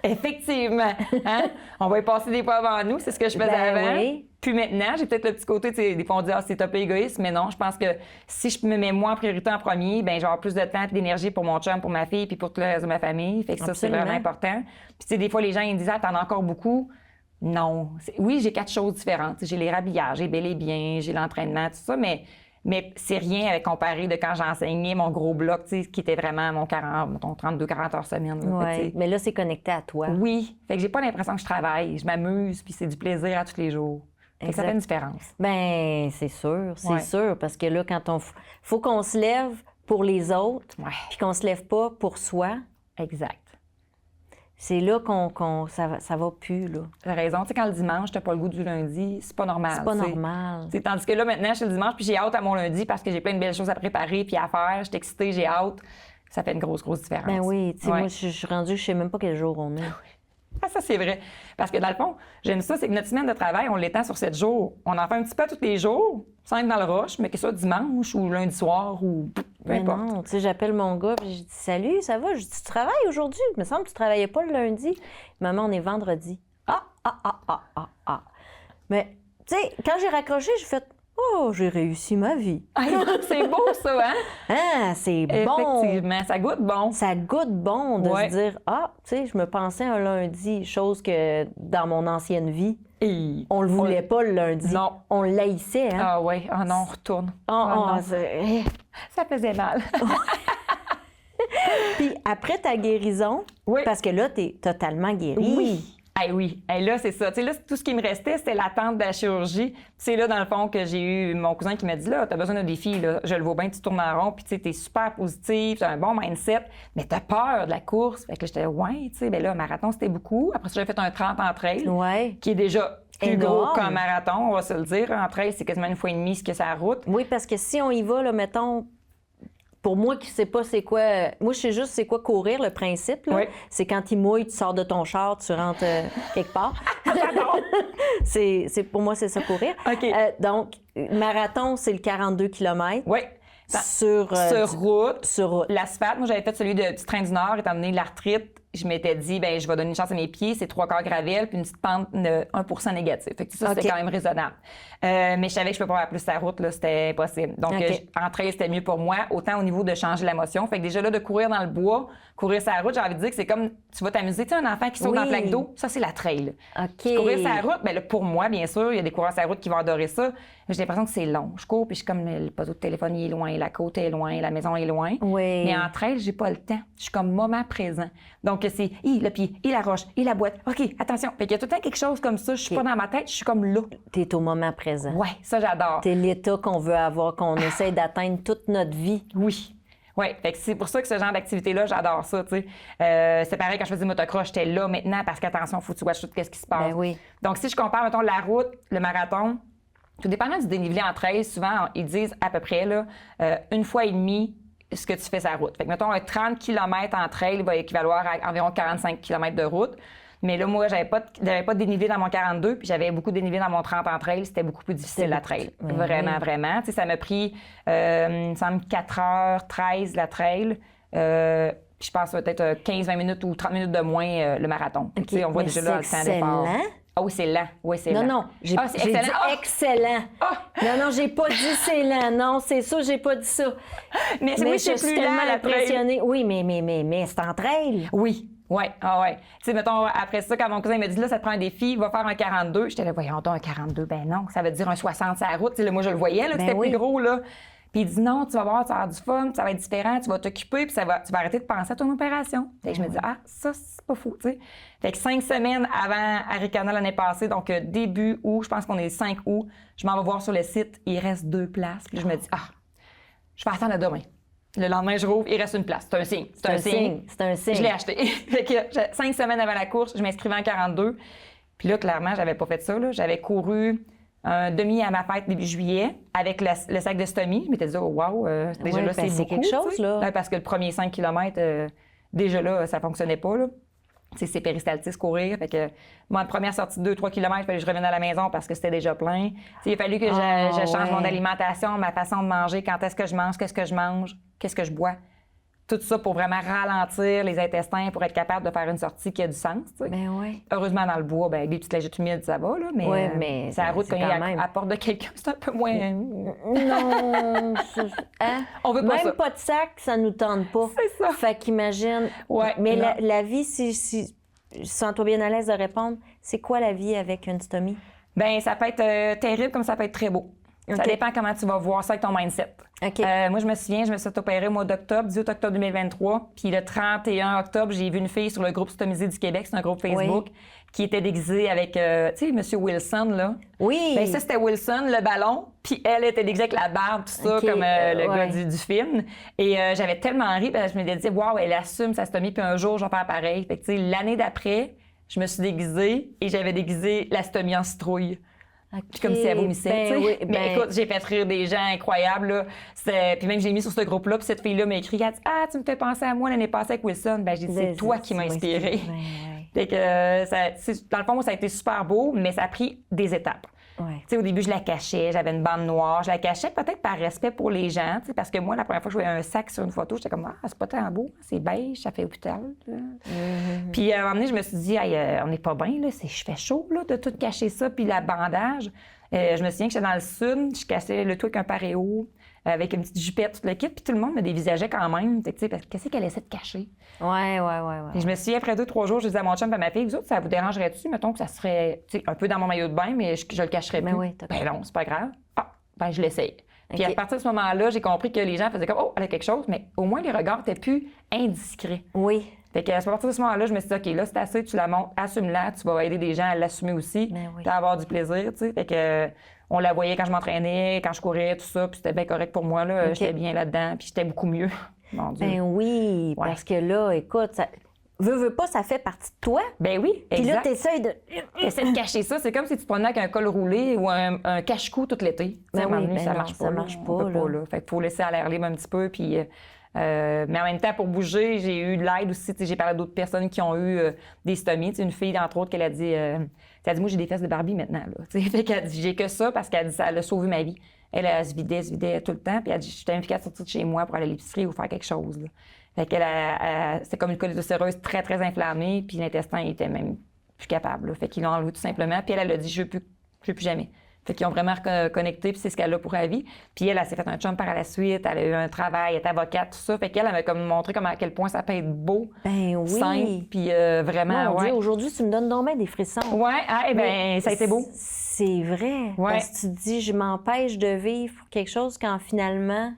Effectivement. Hein? On va y passer des fois avant nous, c'est ce que je faisais Ben avant. oui. Puis maintenant, j'ai peut-être le petit côté, tu sais, des fois on dit, ah, c'est un peu égoïste, mais non, je pense que si je me mets moi en priorité en premier, ben je vais avoir plus de temps et d'énergie pour mon chum, pour ma fille, puis pour tout le reste de ma famille. Fait que ça, c'est Absolument. vraiment important. Puis tu sais, des fois, les gens, ils me disent, ah, t'en as encore beaucoup. Non. Oui, j'ai 4 choses différentes. J'ai les rhabillages, j'ai bel et bien, j'ai l'entraînement, tout ça, mais c'est rien avec comparé de quand j'enseignais mon gros bloc, tu sais, qui était vraiment mon 32-40 heures semaine. Là, Ouais. fait que, tu sais, Mais là, c'est connecté à toi. oui. Fait que j'ai pas l'impression que je travaille. Je m'amuse, puis c'est du plaisir à tous les jours. Fait que ça Exact. fait une différence. Ben, c'est sûr, Ouais. parce que là, quand faut qu'on se lève pour les autres, Ouais. puis qu'on se lève pas pour soi, Exact. c'est là ça va plus, là. T'as raison. Tu sais, quand le dimanche, t'as pas le goût du lundi, c'est pas normal. C'est pas tu sais. normal. Tu sais, tandis que là, maintenant, je suis le dimanche, puis j'ai hâte à mon lundi parce que j'ai plein de belles choses à préparer puis à faire. Je suis excitée, j'ai hâte. Ça fait une grosse différence. Ben oui, tu sais, Ouais. moi, je suis rendue, je sais même pas quel jour on est. Ah, ça, c'est vrai. Parce que dans le fond, j'aime ça, c'est que notre semaine de travail, on l'étend sur 7 jours. On en fait un petit peu tous les jours, sans être dans le rush, mais que ce soit dimanche ou lundi soir ou peu Mais importe. non, tu sais, j'appelle mon gars, puis je dis « Salut, ça va? » Je dis « Tu travailles aujourd'hui? Il me semble que tu travaillais pas le lundi. » Maman, on est vendredi. Ah. Mais, tu sais, quand j'ai raccroché, j'ai fait « Oh, j'ai réussi ma vie. Ah, c'est beau, ça, hein? » Ah, c'est bon! Effectivement, ça goûte bon. Ça goûte bon de Ouais. se dire « Ah, tu sais, je me pensais un lundi, chose que dans mon ancienne vie, Et... on le voulait pas le lundi. Non. On l'haïssait, hein? Ah oui, ah non, on retourne. Ah, Ah non. c'est- Ça faisait mal. Puis après ta guérison, Oui. parce que là, tu es totalement guérie. Oui. Hey, oui. Hey, là, c'est ça. Tu sais, là, tout ce qui me restait, c'était l'attente de la chirurgie. Puis c'est là, dans le fond, que j'ai eu mon cousin qui m'a dit, là, t'as besoin d'un défi, là. Je le vois bien, tu tournes en rond, puis tu sais, t'es super positive, t'as un bon mindset, mais t'as peur de la course. Fait que j'étais, ouais, tu sais, ben là, marathon, c'était beaucoup. Après ça, j'ai fait un 30 en trail, Ouais. qui est déjà plus Énorme. gros qu'un marathon, on va se le dire. En trail, c'est quasiment 1,5 fois ce que c'est la route. Oui, parce que si on y va, là, mettons, pour moi qui ne sais pas c'est quoi, moi je sais juste c'est quoi courir, le principe. Là. Oui. C'est quand il mouille, tu sors de ton char, tu rentres quelque part. Pour moi, c'est ça courir. OK. Donc, marathon, c'est le 42 km. Oui. Sur route. Sur route. L'asphalte, moi, j'avais fait celui de Petit Train du Nord, étant donné l'arthrite. Je m'étais dit, ben je vais donner une chance à mes pieds, c'est 3/4 gravel, puis une petite pente de 1% négatif. Fait que ça, c'était quand même raisonnable. Mais je savais que je ne pouvais pas faire plus la route, là, c'était impossible. Donc, en trail, c'était mieux pour moi, autant au niveau de changer la motion. Fait que déjà là, de courir dans le bois, courir sur la route, j'ai envie de dire que c'est comme, tu vas t'amuser. Tu sais, un enfant qui saute dans le plaque d'eau, ça, c'est la trail. OK. Courir sur la route, ben là, pour moi, bien sûr, il y a des coureurs sur la route qui vont adorer ça. J'ai l'impression que c'est long. Je cours, puis je suis comme, le poteau de téléphone, il est loin, la côte est loin, la maison est loin. Oui. Mais en trail, j'ai pas le temps. Je suis comme moment présent. Donc, c'est, le pied, la roche, la boîte. OK, attention. Fait qu'il y a tout le temps quelque chose comme ça. Je suis pas dans ma tête, je suis comme là. T'es au moment présent. Ouais, ça, j'adore. T'es l'état qu'on veut avoir, qu'on essaie d'atteindre toute notre vie. Oui. Oui, c'est pour ça que ce genre d'activité-là, j'adore ça, tu sais. C'est pareil quand je faisais motocross, j'étais là maintenant parce qu'attention, faut que tu watches tout ce qui se passe. Ben oui. Donc, si je compare, mettons, la route, le marathon, tout dépendant du dénivelé en trail, souvent, ils disent à peu près, là, 1,5 fois ce que tu fais sur la route. Fait que, mettons, un 30 km en trail va équivaloir à environ 45 km de route. Mais là, moi, j'avais pas de dénivelé dans mon 42, puis j'avais beaucoup de dénivelé dans mon 30 en trail. C'était beaucoup plus difficile, la trail. Vraiment, vraiment. Tu sais, ça m'a pris, il me semble, 4h13 la trail. Puis je pense peut-être 15-20 minutes ou 30 minutes de moins le marathon. Okay. Tu sais, on voit déjà là le temps d'effort. Ah oui, c'est lent. Oui, c'est lent. Non, j'ai dit excellent. Non, j'ai pas dit c'est lent. Non, c'est ça, j'ai pas dit ça. Mais je plus suis tellement lent, impressionnée. Oui, mais c'est en trail. Oui. Oui, Tu sais, mettons, après ça, quand mon cousin m'a dit, là, ça te prend un défi, va faire un 42. J'étais là, voyons donc, un 42. Ben non, ça veut dire un 60 sur la route. Tu sais, là, moi, je le voyais, là, que c'était plus gros, là. Puis il dit, non, tu vas voir, tu vas avoir du fun, ça va être différent, tu vas t'occuper, puis tu vas arrêter de penser à ton opération. Fait que je me dis, ça, c'est pas fou, tu sais. Fait que 5 semaines avant Arikana l'année passée, donc début août, je pense qu'on est le 5 août, je m'en vais voir sur le site, il reste 2 places. Puis je me dis, je vais attendre à demain. Le lendemain, je rouvre, il reste une place. C'est un signe. C'est un signe. Je l'ai acheté. Fait que 5 semaines avant la course, je m'inscrivais en 42. Puis là, clairement, j'avais pas fait ça, là. J'avais couru un demi à ma fête début juillet avec le sac de stomie. Je m'étais dit, déjà là, c'est beaucoup, quelque chose, là. Parce que le premier 5 km, déjà là, ça fonctionnait pas, là. C'est péristaltique courir. Fait que moi, première sortie de 2-3 km, il fallait que je revienne à la maison parce que c'était déjà plein. T'sais, il a fallu que je change mon alimentation, ma façon de manger, quand est-ce que je mange, qu'est-ce que je bois. Tout ça pour vraiment ralentir les intestins pour être capable de faire une sortie qui a du sens. T'sais. Ben oui. Heureusement, dans le bois, avec des petites lagettes humides, ça va, là, mais c'est la route quand même à la porte de quelqu'un, c'est un peu moins... Non, on veut pas même ça. pas de sac, ça nous tente pas. C'est ça. Fait qu'imagine... Ouais, mais la vie, si sens-toi bien à l'aise de répondre, c'est quoi la vie avec une stomie? Bien, ça peut être terrible comme ça peut être très beau. Ça dépend comment tu vas voir ça avec ton mindset. Moi, je me souviens, je me suis opérée au mois d'octobre, 18 octobre 2023. Puis le 31 octobre, j'ai vu une fille sur le groupe Stomisé du Québec, c'est un groupe Facebook, qui était déguisée avec, tu sais, M. Wilson, là. Oui. Bien, ça, c'était Wilson, le ballon. Puis elle était déguisée avec la barbe, tout ça, comme le gars du film. Et j'avais tellement ri, parce que je me disais, waouh, elle assume sa stomie, puis un jour, je vais faire pareil. Fait que, tu sais, l'année d'après, je me suis déguisée et j'avais déguisé la stomie en citrouille. Puis comme si elle vomissait, tu sais. Mais écoute, j'ai fait rire des gens incroyables, là. Puis même, j'ai mis sur ce groupe-là, puis cette fille-là m'a écrit, elle dit, tu me fais penser à moi l'année passée avec Wilson. Ben, j'ai dit, c'est toi qui m'as inspirée. Fait que, dans le fond, moi, ça a été super beau, mais ça a pris des étapes. Tu sais, au début, je la cachais, j'avais une bande noire. Je la cachais peut-être par respect pour les gens, tu sais, parce que moi, la première fois que je voyais un sac sur une photo, j'étais comme, c'est pas tant beau, c'est beige, ça fait hôpital. Puis à un moment donné, je me suis dit, on n'est pas bien, là, je fais chaud, là, de tout cacher ça, puis la bandage. Je me souviens que j'étais dans le sud, je cachais le tout avec un paréo, avec une petite jupette, tout le kit, puis tout le monde me dévisageait quand même, tu sais, parce que qu'est-ce qu'elle essaie de cacher? Ouais. Et je me suis dit, après 2-3 jours, je disais à mon chum et à ma fille, vous autres, ça vous dérangerait-tu? Mettons que ça serait un peu dans mon maillot de bain, mais je le cacherais plus. Oui, ben non, c'est pas grave. Ben je l'essaye. Puis à partir de ce moment-là, j'ai compris que les gens faisaient comme « Oh, elle a quelque chose », mais au moins les regards étaient plus indiscrets. Oui. Fait qu'à partir de ce moment-là, je me suis dit « OK, là, c'est assez, tu la montres, assume-la, tu vas aider des gens à l'assumer aussi, oui. puis à avoir du plaisir, tu sais. » Fait que on la voyait quand je m'entraînais, quand je courais, tout ça, puis c'était bien correct pour moi, là. J'étais bien là-dedans, puis j'étais beaucoup mieux. Mon Dieu. Ben oui, parce que là, écoute, ça... Veux pas, ça fait partie de toi. Ben oui, exact. Puis là, t'essayes de... T'essaies de cacher ça. C'est comme si tu te prenais avec un col roulé ou un cache-cou tout l'été. Ben oui, ben ça non, marche pas. Ça marche pas, on peut pas, là. Fait qu'il faut laisser à l'air libre un petit peu. Puis, mais en même temps, pour bouger, j'ai eu de l'aide aussi. J'ai parlé d'autres personnes qui ont eu des stomies. Une fille, entre autres, qu'elle a dit... elle a dit, moi, j'ai des fesses de Barbie maintenant. Là. Fait qu'elle dit, j'ai que ça parce qu'elle dit, ça a sauvé ma vie. Elle se vidait tout le temps. Puis elle dit, je t'invite à sortir de chez moi pour aller à l'épicerie ou faire quelque chose. Là. Fait qu'elle c'était comme une cholestérose très, très inflammée, puis l'intestin était même plus capable. Là. Fait qu'ils l'ont enlevé tout simplement. Puis elle a dit, je veux plus jamais. Fait qu'ils ont vraiment reconnecté, puis c'est ce qu'elle a pour la vie. Puis elle s'est fait un chum par la suite, elle a eu un travail, elle est avocate, tout ça. Fait qu'elle m'a comme montré à quel point ça peut être beau, simple, puis vraiment, Mon Dieu, aujourd'hui, tu me donnes donc bien des frissons. Ouais, ça a été beau. C'est vrai. Ouais. Parce que tu te dis, je m'empêche de vivre quelque chose quand finalement,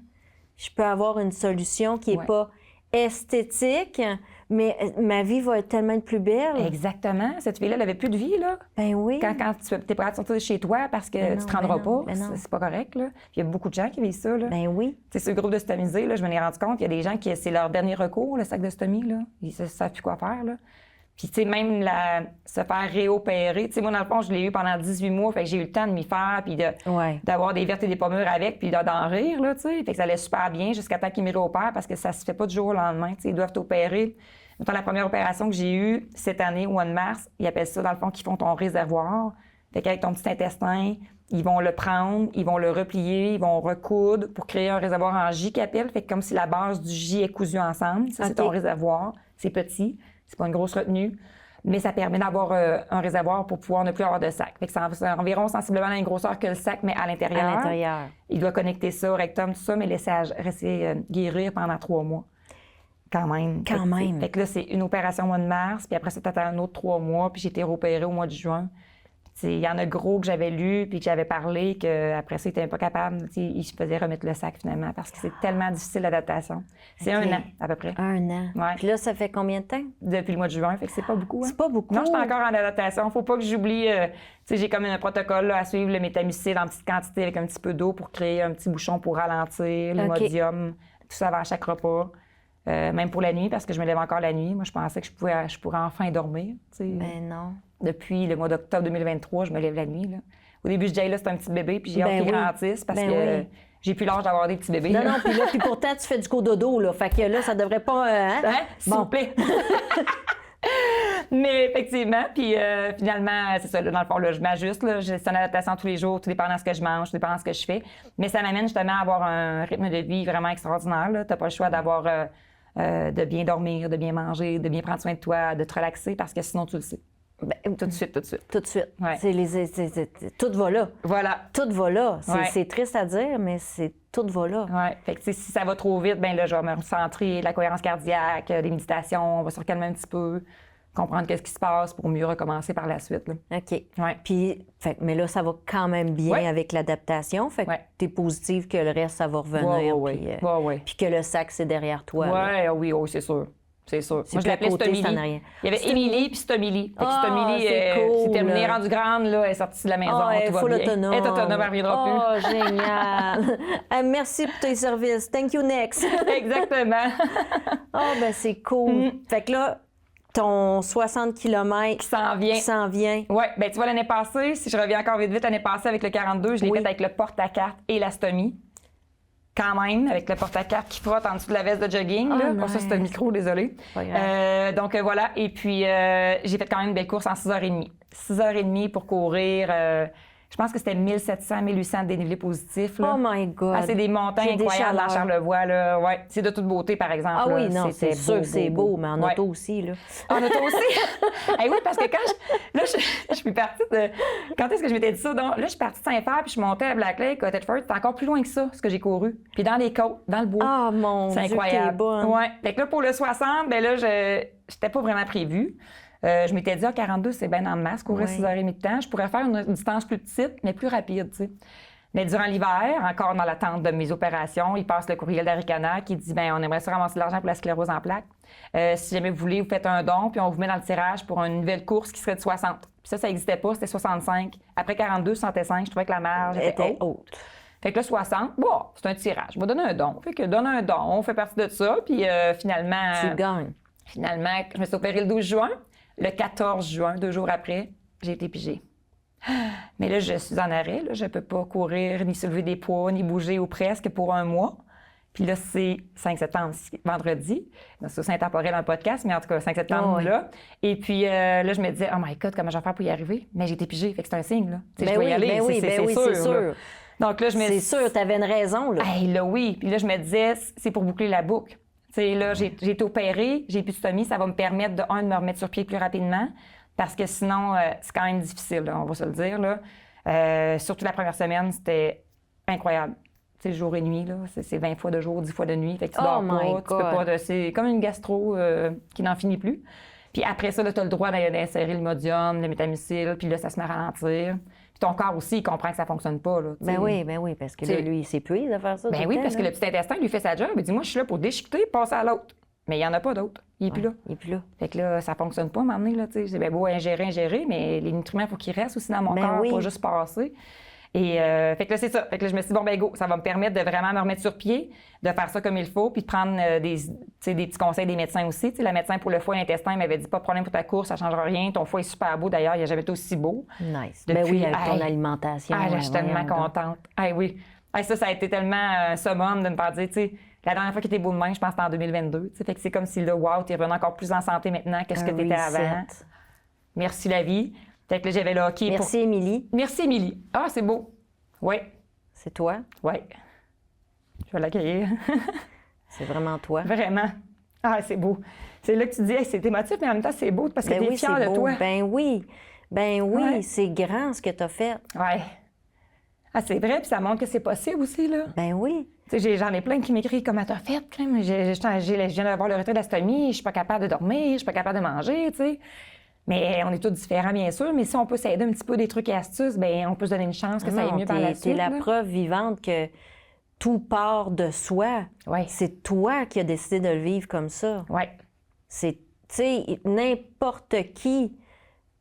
je peux avoir une solution qui n'est pas esthétique, mais ma vie va être tellement plus belle. Exactement. Cette fille-là, elle avait plus de vie, là. Ben oui. Quand tu n'es pas à sortir de chez toi parce que tu te rendras pas, c'est pas correct, là. Il y a beaucoup de gens qui vivent ça, là. Ben oui. Tu sais, ce groupe de stomisés, là, je m'en ai rendu compte, il y a des gens qui, c'est leur dernier recours, le sac de stomie, là. Ils ne savent plus quoi faire, là. Puis, tu sais, même se faire réopérer. Tu sais, moi, dans le fond, je l'ai eu pendant 18 mois, fait que j'ai eu le temps de m'y faire, puis d'avoir des vertes et des pommures avec, puis d'en rire, là, tu sais. Fait que ça allait super bien jusqu'à temps qu'ils me réopèrent parce que ça se fait pas du jour au lendemain. Tu sais, ils doivent t'opérer. Dans la première opération que j'ai eue cette année, au mois de mars, ils appellent ça, dans le fond, qu'ils font ton réservoir. Fait qu'avec ton petit intestin, ils vont le prendre, ils vont le replier, ils vont recoudre pour créer un réservoir en J qu'ils appellent. Fait que comme si la base du J est cousue ensemble. Ça, c'est ton réservoir. C'est petit. C'est pas une grosse retenue, mais ça permet d'avoir un réservoir pour pouvoir ne plus avoir de sac. Fait que c'est environ sensiblement la même grosseur que le sac, mais à l'intérieur. À l'intérieur. Il doit connecter ça au rectum, tout ça, mais laisser guérir pendant 3 mois. Quand même. Fait que là, c'est une opération au mois de mars, puis après ça, t'attends un autre 3 mois, puis j'ai été réopérée au mois de juin. Il y en a gros que j'avais lu puis que j'avais parlé qu'après ça, ils n'étaient pas capables. Ils se faisaient remettre le sac finalement parce que c'est tellement difficile l'adaptation. C'est 1 an à peu près. 1 an. Ouais. Puis là, ça fait combien de temps? Depuis le mois de juin, fait que c'est pas beaucoup. Hein? C'est pas beaucoup. Non, je suis encore en adaptation. Faut pas que j'oublie. J'ai comme un protocole là, à suivre, le méthamucil en petite quantité avec un petit peu d'eau pour créer un petit bouchon pour ralentir, l'imodium, tout ça avant chaque repas. Même pour la nuit, parce que je me lève encore la nuit. Moi, je pensais que je pourrais enfin dormir. Mais non. Depuis le mois d'octobre 2023, je me lève la nuit. Là. Au début, je disais, là, c'est un petit bébé, puis j'ai hâte qu'il grandisse parce que j'ai plus l'âge d'avoir des petits bébés. Non, puis pourtant, tu fais du cododo, là. Fait que là, ça devrait pas... S'il vous plaît. Mais effectivement, puis finalement, c'est ça, là, dans le fond, là, je m'ajuste. C'est une adaptation tous les jours, tout dépendant de ce que je mange, tout dépendant de ce que je fais. Mais ça m'amène justement à avoir un rythme de vie vraiment extraordinaire. Tu n'as pas le choix d'avoir... de bien dormir, de bien manger, de bien prendre soin de toi, de te relaxer, parce que sinon, tu le sais. Tout de suite. Tout de suite. Ouais. Tout va là. Voilà. Tout va là. C'est triste à dire, mais tout va là. Oui. Fait que si ça va trop vite, ben là, je vais me recentrer, la cohérence cardiaque, des méditations, on va se recalmer un petit peu, comprendre qu'est-ce qui se passe pour mieux recommencer par la suite. Là. OK. Ouais. Puis, mais là, ça va quand même bien avec l'adaptation. Fait que tu es positive que le reste, ça va revenir. Puis que le sac, c'est derrière toi. Oui, c'est sûr. C'est sûr. Moi, je l'appelais Stomilie. Il y avait Émilie puis Stomilie. Stomilie, c'est terminée, rendue grande, là, elle est sortie de la maison, tout va bien. Autonome. Elle est autonome, elle ne reviendra plus. Oh, génial. Merci pour tes services. Thank you, next. Exactement. Ben c'est cool. Fait que là, ton 60 km qui s'en vient. Oui, bien, tu vois, l'année passée, si je reviens encore vite, l'année passée avec le 42, je l'ai fait avec le porte-à-carte et la stomie. Quand même, avec le porte-à-carte qui frotte en dessous de la veste de jogging. Là. Nice. Ça, c'est un micro, désolé. Donc, voilà. Et puis, j'ai fait quand même une belle course en 6h30. 6h30 pour courir. Je pense que c'était 1700, 1800 de dénivelé positif. Là. Oh my God! C'est des montagnes incroyables dans Charlevoix. Là. Ouais. C'est de toute beauté, par exemple. Ah oui, non, c'est sûr que c'est beau, mais en auto aussi. Là. En auto aussi? Oui, parce que quand je suis partie de... Quand est-ce que je m'étais dit ça? Donc, là, je suis partie de Saint-Fer, puis je suis montée à Black Lake, à Thetford. C'était encore plus loin que ça, ce que j'ai couru. Puis dans les côtes, dans le bois. Ah, mon Dieu, c'est incroyable. t'es bonne. Ouais. Fait que là, pour le 60, ben là, j'étais pas vraiment prévue. Je m'étais dit, 42, c'est bien en masse, courir 6h30 de temps. Je pourrais faire une distance plus petite, mais plus rapide, tu sais. Mais durant l'hiver, encore dans l'attente de mes opérations, il passe le courriel d'Aricana qui dit on aimerait ça ramasser de l'argent pour la sclérose en plaques. Si jamais vous voulez, vous faites un don, puis on vous met dans le tirage pour une nouvelle course qui serait de 60. Puis ça n'existait pas, c'était 65. Après 42, 65, je trouvais que la marge était haute. Fait que là, 60, bon, c'est un tirage. Je vais donner un don. Fait que donne un don, on fait partie de ça, puis finalement... Tu gagnes. Finalement, je me suis opérée le 12 juin. Le 14 juin, 2 jours après, j'ai été pigée. Mais là, je suis en arrêt. Là. Je ne peux pas courir, ni soulever des poids, ni bouger ou presque pour un mois. Puis là, c'est 5 septembre, vendredi. C'est intemporel dans le podcast, mais en tout cas, 5 septembre, là. Et puis là, je me disais, oh my God, comment je vais faire pour y arriver? Mais j'ai été pigée, fait que c'est un signe, là. Je dois y aller, c'est sûr. Donc là, je me C'est sûr, tu avais une raison, là. Hey, là, oui. Puis là, je me disais, c'est pour boucler la boucle. T'sais, là, j'ai été opérée, j'ai plus de stomie, ça va me permettre, de me remettre sur pied plus rapidement, parce que sinon, c'est quand même difficile, là, on va se le dire. Là. Surtout la première semaine, c'était incroyable. T'sais, jour et nuit, là, c'est 20 fois de jour, 10 fois de nuit. Fait que tu dors pas, tu peux pas. C'est comme une gastro qui n'en finit plus. Puis après ça, tu as le droit d'insérer le Imodium, le Métamycil, puis là, ça se met à ralentir. Puis ton corps aussi, il comprend que ça fonctionne pas. Là, ben oui, parce que là, lui, il s'épuise à faire ça. Ben oui, parce que le petit intestin, lui fait sa job. Il dit, moi, je suis là pour déchiqueter, passer à l'autre. Mais il n'y en a pas d'autre. Il n'est plus là. Il est plus là. Fait que là, ça fonctionne pas à un moment donné. Là, c'est bien beau ingérer, mais les nutriments, il faut qu'ils restent aussi dans mon corps, pas juste passer. Et fait que là, c'est ça. Fait que là, je me suis dit, bon, ben go, ça va me permettre de vraiment me remettre sur pied, de faire ça comme il faut, puis de prendre des petits conseils des médecins aussi. T'sais, la médecin pour le foie et l'intestin m'avait dit, pas de problème pour ta course, ça ne changera rien. Ton foie est super beau, d'ailleurs, il n'a jamais été aussi beau. Nice. Ben oui, avec ton alimentation. Ah, là, je suis tellement contente. Ah oui. Ah, ça a été tellement un summum de me faire dire, tu sais, la dernière fois qu'il était beau de main, je pense que c'était en 2022. Fait que c'est comme si là, wow, tu es revenu encore plus en santé maintenant que ce que tu étais avant. Merci la vie. Fait que là, j'avais le hockey. Merci, Émilie. Merci, Émilie. Ah, c'est beau. Oui. C'est toi? Oui. Je vais l'accueillir. C'est vraiment toi? Vraiment. Ah, c'est beau. C'est là que tu dis, hey, c'est émotif, mais en même temps, c'est beau parce que tu es fière de toi. Ben oui, ouais. C'est grand ce que tu as fait. Oui. Ah, c'est vrai, puis ça montre que c'est possible aussi, là. Ben oui. Tu sais, j'en ai plein qui m'écrivent comment t'as fait. Je viens d'avoir le retrait d'astomie, je suis pas capable de dormir, je suis pas capable de manger, tu sais. Mais on est tous différents, bien sûr. Mais si on peut s'aider un petit peu des trucs et astuces, bien, on peut se donner une chance que ça aille mieux par la suite. C'est la preuve vivante que tout part de soi. Ouais. C'est toi qui as décidé de le vivre comme ça. Oui. C'est, tu sais, n'importe qui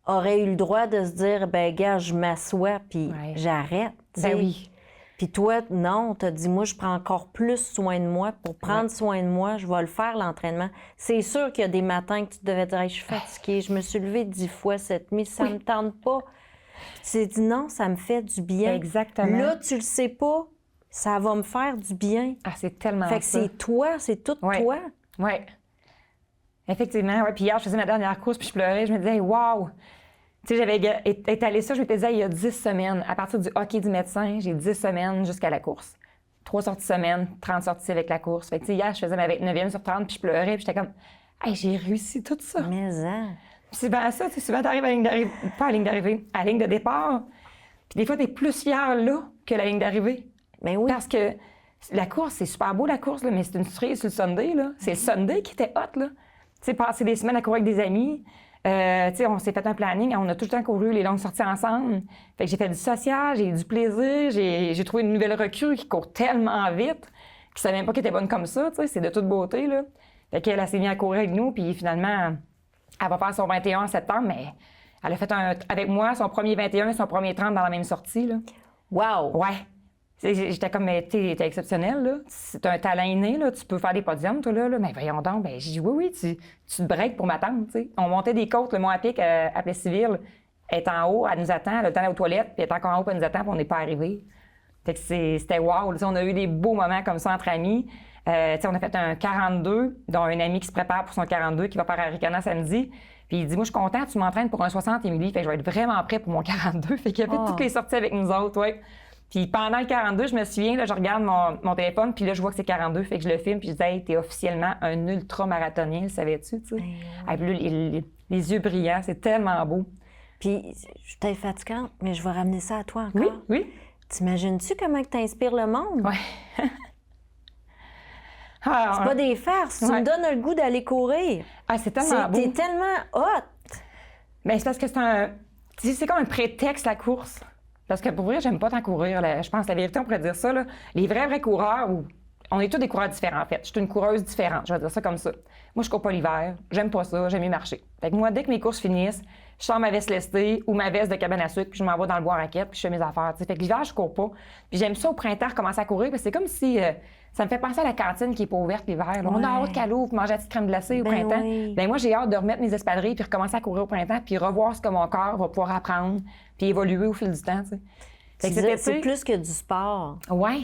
aurait eu le droit de se dire, ben gars, je m'assois puis j'arrête. Ben oui. Puis toi, non, t'as dit, moi, je prends encore plus soin de moi. Pour prendre soin de moi, je vais le faire, l'entraînement. C'est sûr qu'il y a des matins que tu devais dire, hey, je suis fatiguée, je me suis levée 10 fois cette nuit, ça me tente pas. Puis tu t'es dit, non, ça me fait du bien. Exactement. Là, tu le sais pas, ça va me faire du bien. Ah, c'est tellement Fait que c'est toi, c'est tout toi. Oui. Effectivement, oui. Puis hier, je faisais ma dernière course, puis je pleurais, je me disais, hey, wow! Tu sais, j'avais étalé ça, je m'étais dit, il y a 10 semaines. À partir du hockey du médecin, j'ai 10 semaines jusqu'à la course. 3 sorties semaine, 30 sorties avec la course. Fait que, tu sais, hier, je faisais ma 29e sur 30, puis je pleurais, puis j'étais comme, hey, j'ai réussi tout ça. Mais Puis c'est bien ça, tu sais, souvent, t'arrives à la ligne d'arrivée, pas à la ligne d'arrivée, à la ligne de départ. Puis des fois, t'es plus fière là que la ligne d'arrivée. Mais oui. Parce que la course, c'est super beau, la course, là, mais c'est une cerise sur le Sunday, là. C'est le Sunday qui était hot, là. Tu sais, passer des semaines à courir avec des amis. Tu sais, on s'est fait un planning, on a tout le temps couru les longues sorties ensemble. Fait que j'ai fait du social, j'ai eu du plaisir, j'ai trouvé une nouvelle recrue qui court tellement vite, qui savait même pas qu'elle était bonne comme ça, tu sais, c'est de toute beauté, là. Fait qu'elle s'est mise à courir avec nous, puis finalement, elle va faire son 21 en septembre, mais elle a fait avec moi son premier 21 et son premier 30 dans la même sortie, là. Wow! Ouais. J'étais comme, t'es exceptionnelle, là. C'est un talent inné, là. Tu peux faire des podiums, toi, là. Mais voyons donc. Ben, j'ai dit, oui, tu te breaks pour m'attendre, tu sais. On montait des côtes, le Mont à Pic à Plessisville. Elle est en haut, elle nous attend, elle a le temps d'aller aux toilettes, puis elle est encore en haut, puis elle nous attend, puis on n'est pas arrivé. Fait que c'était wow. On a eu des beaux moments comme ça entre amis. On a fait un 42, dont un ami qui se prépare pour son 42, qui va faire Aricana samedi. Puis il dit, moi, je suis content, tu m'entraînes pour un 60, Émilie. Fait que je vais être vraiment prêt pour mon 42. Fait qu'il a fait toutes les sorties avec nous autres, ouais. Puis pendant le 42, je me souviens, là, je regarde mon téléphone, puis là, je vois que c'est 42, fait que je le filme, puis je dis, hey, t'es officiellement un ultra-marathonien, le savais-tu, tu sais? Et puis là, les yeux brillants, c'est tellement beau. Puis, je suis fatigante, mais je vais ramener ça à toi encore. Oui, oui. T'imagines-tu comment tu inspires le monde? Oui. C'est pas des farces, tu me donnes le goût d'aller courir. Ah, c'est tellement beau. T'es tellement hot. Bien, c'est parce que c'est comme un prétexte, la course. Parce que pour vrai, j'aime pas tant courir. Là. Je pense la vérité, on pourrait dire ça. Là. Les vrais coureurs, on est tous des coureurs différents, en fait. Je suis une coureuse différente, je vais dire ça comme ça. Moi, je cours pas l'hiver. J'aime pas ça. J'aime mieux marcher. Fait que moi, dès que mes courses finissent, je sors ma veste lestée ou ma veste de cabane à sucre, puis je m'en vais dans le bois à raquette, puis je fais mes affaires. T'sais. Fait que l'hiver, je cours pas. Puis j'aime ça au printemps, recommencer à courir, parce que c'est comme si ça me fait penser à la cantine qui est pas ouverte l'hiver. Là. On a hâte qu'elle ouvre, manger la petite crème glacée au printemps. Oui. Ben moi, j'ai hâte de remettre mes espadrilles, puis recommencer à courir au printemps, puis revoir ce que mon corps va pouvoir apprendre, puis évoluer au fil du temps. T'sais. Fait que C'est plus que du sport. Ouais.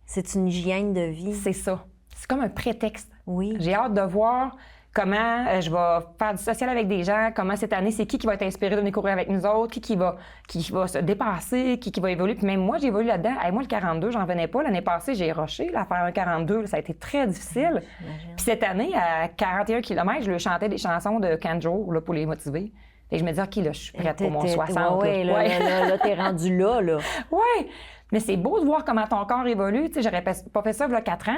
C'est une hygiène de vie. C'est ça. C'est comme un prétexte. Oui. J'ai hâte de voir comment je vais faire du social avec des gens, comment cette année, c'est qui va être inspiré de venir courir avec nous autres, qui va se dépasser, qui va évoluer. Puis même moi, j'ai évolué là-dedans. Moi, le 42, j'en venais pas. L'année passée, j'ai rushé. Là, faire un 42, là, ça a été très difficile. Puis cette année, à 41 km, je lui chantais des chansons de Kendro là, pour les motiver. Et je me dis, OK, là, je suis prête pour mon 60. Oui, là, t'es rendu là. Oui, mais c'est beau de voir comment ton corps évolue. Tu sais, j'aurais pas fait ça il y a 4 ans.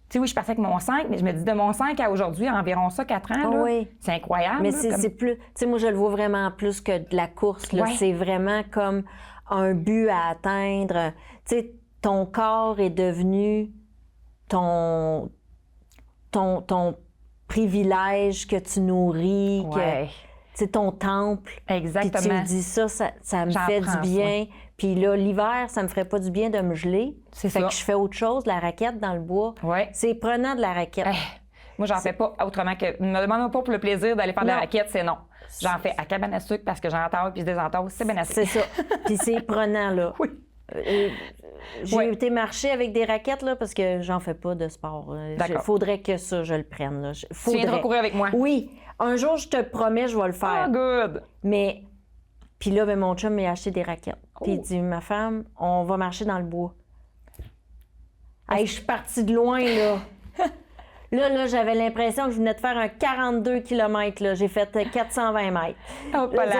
Tu sais, oui, je suis partie avec mon 5, mais je me dis de mon 5 à aujourd'hui, environ ça, 4 ans, là, c'est incroyable. Mais là, c'est plus... Tu sais, moi, je le vois vraiment plus que de la course. Là. C'est vraiment comme un but à atteindre. Tu sais, ton corps est devenu ton privilège que tu nourris, c'est ton temple. Exactement. Puis tu dis ça me fait du bien. Puis là, l'hiver, ça me ferait pas du bien de me geler. C'est fait ça. que je fais autre chose, la raquette dans le bois. C'est prenant de la raquette. Moi, j'en fais pas autrement que... Ne me demande pas pour le plaisir d'aller faire de la raquette, c'est non. J'en fais à cabane à sucre parce que j'entasse puis je déentasse, c'est bien assez. C'est ça. Puis c'est prenant, là. Oui. J'ai été marcher avec des raquettes, là, parce que j'en fais pas de sport. Il faudrait que ça, je le prenne. Là. Tu viendras courir avec moi? Oui. Un jour, je te promets, je vais le faire. Oh, good! Mais... Puis là, mon chum m'a acheté des raquettes. Puis il dit, ma femme, on va marcher dans le bois. Hey, je suis partie de loin, là. Là, j'avais l'impression que je venais de faire un 42 km. Là. J'ai fait 420 mètres. Oh, pas là.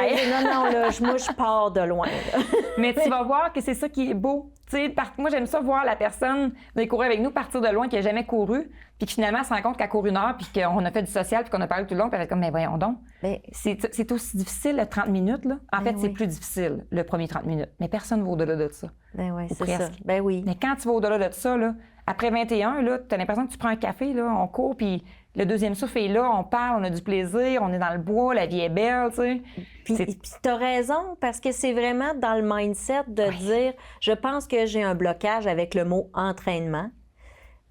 Non, là, moi, je pars de loin. Là. Mais tu vas voir que c'est ça qui est beau. Moi, j'aime ça voir la personne venir courir avec nous, partir de loin, qui n'a jamais couru, puis qui finalement se rend compte qu'elle court 1 heure, puis qu'on a fait du social, puis qu'on a parlé tout le long, puis elle fait comme, mais voyons donc. C'est aussi difficile, le 30 minutes, là. En fait, c'est plus difficile, le premier 30 minutes. Mais personne ne va au-delà de ça. Ben oui, c'est ça. Ben oui. Mais quand tu vas au-delà de ça, là, après 21, là, tu as l'impression que tu prends un café, là, on court, puis le deuxième souffle est là, on parle, on a du plaisir, on est dans le bois, la vie est belle, tu sais. Puis tu as raison, parce que c'est vraiment dans le mindset de dire, je pense que j'ai un blocage avec le mot entraînement.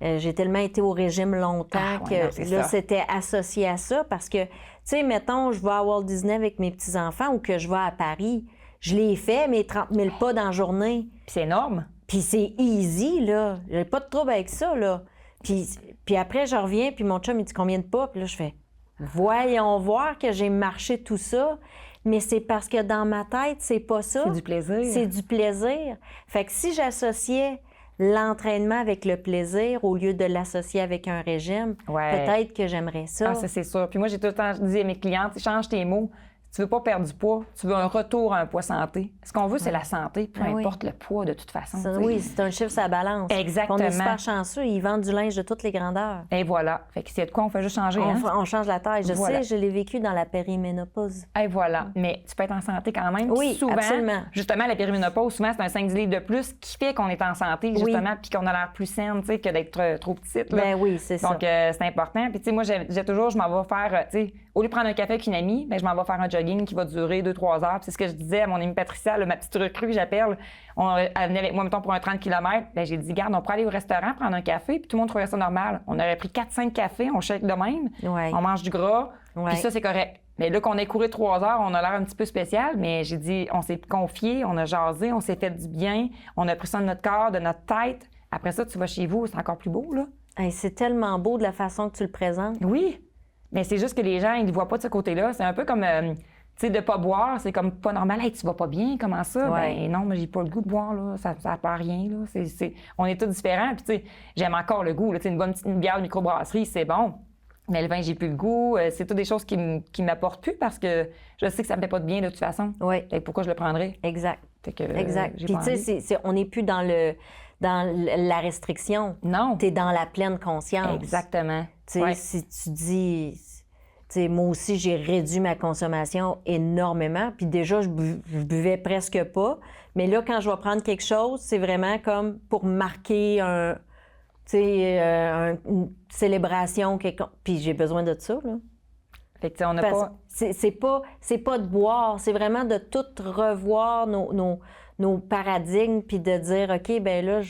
J'ai tellement été au régime longtemps que là, c'était associé à ça, parce que, tu sais, mettons, je vais à Walt Disney avec mes petits-enfants ou que je vais à Paris, je l'ai fait, mes 30 000 pas dans la journée. Puis c'est énorme. Puis c'est easy, là. J'ai pas de trouble avec ça, là. Puis après, je reviens, puis mon chum, il dit combien de pas? Puis là, je fais, voyons voir que j'ai marché tout ça. Mais c'est parce que dans ma tête, c'est pas ça. C'est du plaisir. C'est du plaisir. Fait que si j'associais l'entraînement avec le plaisir au lieu de l'associer avec un régime, peut-être que j'aimerais ça. Ah, ça, c'est sûr. Puis moi, j'ai tout le temps dit à mes clientes, change tes mots. Tu veux pas perdre du poids, tu veux un retour à un poids santé. Ce qu'on veut, c'est la santé, peu importe le poids de toute façon. Oui, c'est un chiffre, ça balance. Exactement. On est super chanceux, ils vendent du linge de toutes les grandeurs. Et voilà. Fait que s'il y a de quoi, on fait juste changer. On change la taille. Je sais, je l'ai vécu dans la périménopause. Et voilà. Mais tu peux être en santé quand même. Oui, souvent, absolument. Justement, la périménopause, souvent, c'est un 5-10 livres de plus qui fait qu'on est en santé, justement, puis qu'on a l'air plus saine, tu sais, que d'être trop petite. Là. Ben oui, c'est ça. Donc, c'est important. Puis, tu sais, moi, j'ai toujours, je m'en vais faire, tu sais, au lieu de prendre un café avec une amie, ben, je m'en vais faire un jogging qui va durer 2-3 heures. Puis c'est ce que je disais à mon amie Patricia, là, ma petite recrue, j'appelle. Elle venait avec moi, mettons, pour un 30 km. Ben, j'ai dit, garde, on pourrait aller au restaurant, prendre un café, puis tout le monde trouvait ça normal. On aurait pris 4-5 cafés, on shake de même. On mange du gras, puis ça, c'est correct. Mais là, qu'on ait couru 3 heures, on a l'air un petit peu spécial, mais j'ai dit, on s'est confié, on a jasé, on s'est fait du bien, on a pris ça de notre corps, de notre tête. Après ça, tu vas chez vous, c'est encore plus beau, là. Hey, c'est tellement beau de la façon que tu le présentes. Oui, mais c'est juste que les gens, ils ne voient pas de ce côté-là. C'est un peu comme, tu sais, de pas boire, c'est comme pas normal. Hey, tu vas pas bien, comment ça? Ben non, mais j'ai pas le goût de boire, là. Ça n'a pas rien, là. On est tous différents. Puis, tu sais, j'aime encore le goût, là. Tu sais, une bonne petite bière de microbrasserie, c'est bon. Mais le vin, j'ai plus le goût. C'est toutes des choses qui m'apportent plus parce que je sais que ça me fait pas de bien, de toute façon. Oui. Pourquoi je le prendrais? Exact. Exact. Puis, tu sais, on n'est plus dans la restriction. Non. Tu es dans la pleine conscience. Exactement. Tu sais, si tu dis... sais, moi aussi, j'ai réduit ma consommation énormément. Puis déjà, je buvais presque pas. Mais là, quand je vais prendre quelque chose, c'est vraiment comme pour marquer une célébration. Puis j'ai besoin de ça, là. Fait que, on n'a pas... C'est pas de boire, c'est vraiment de tout revoir nos paradigmes, puis de dire, OK, ben là,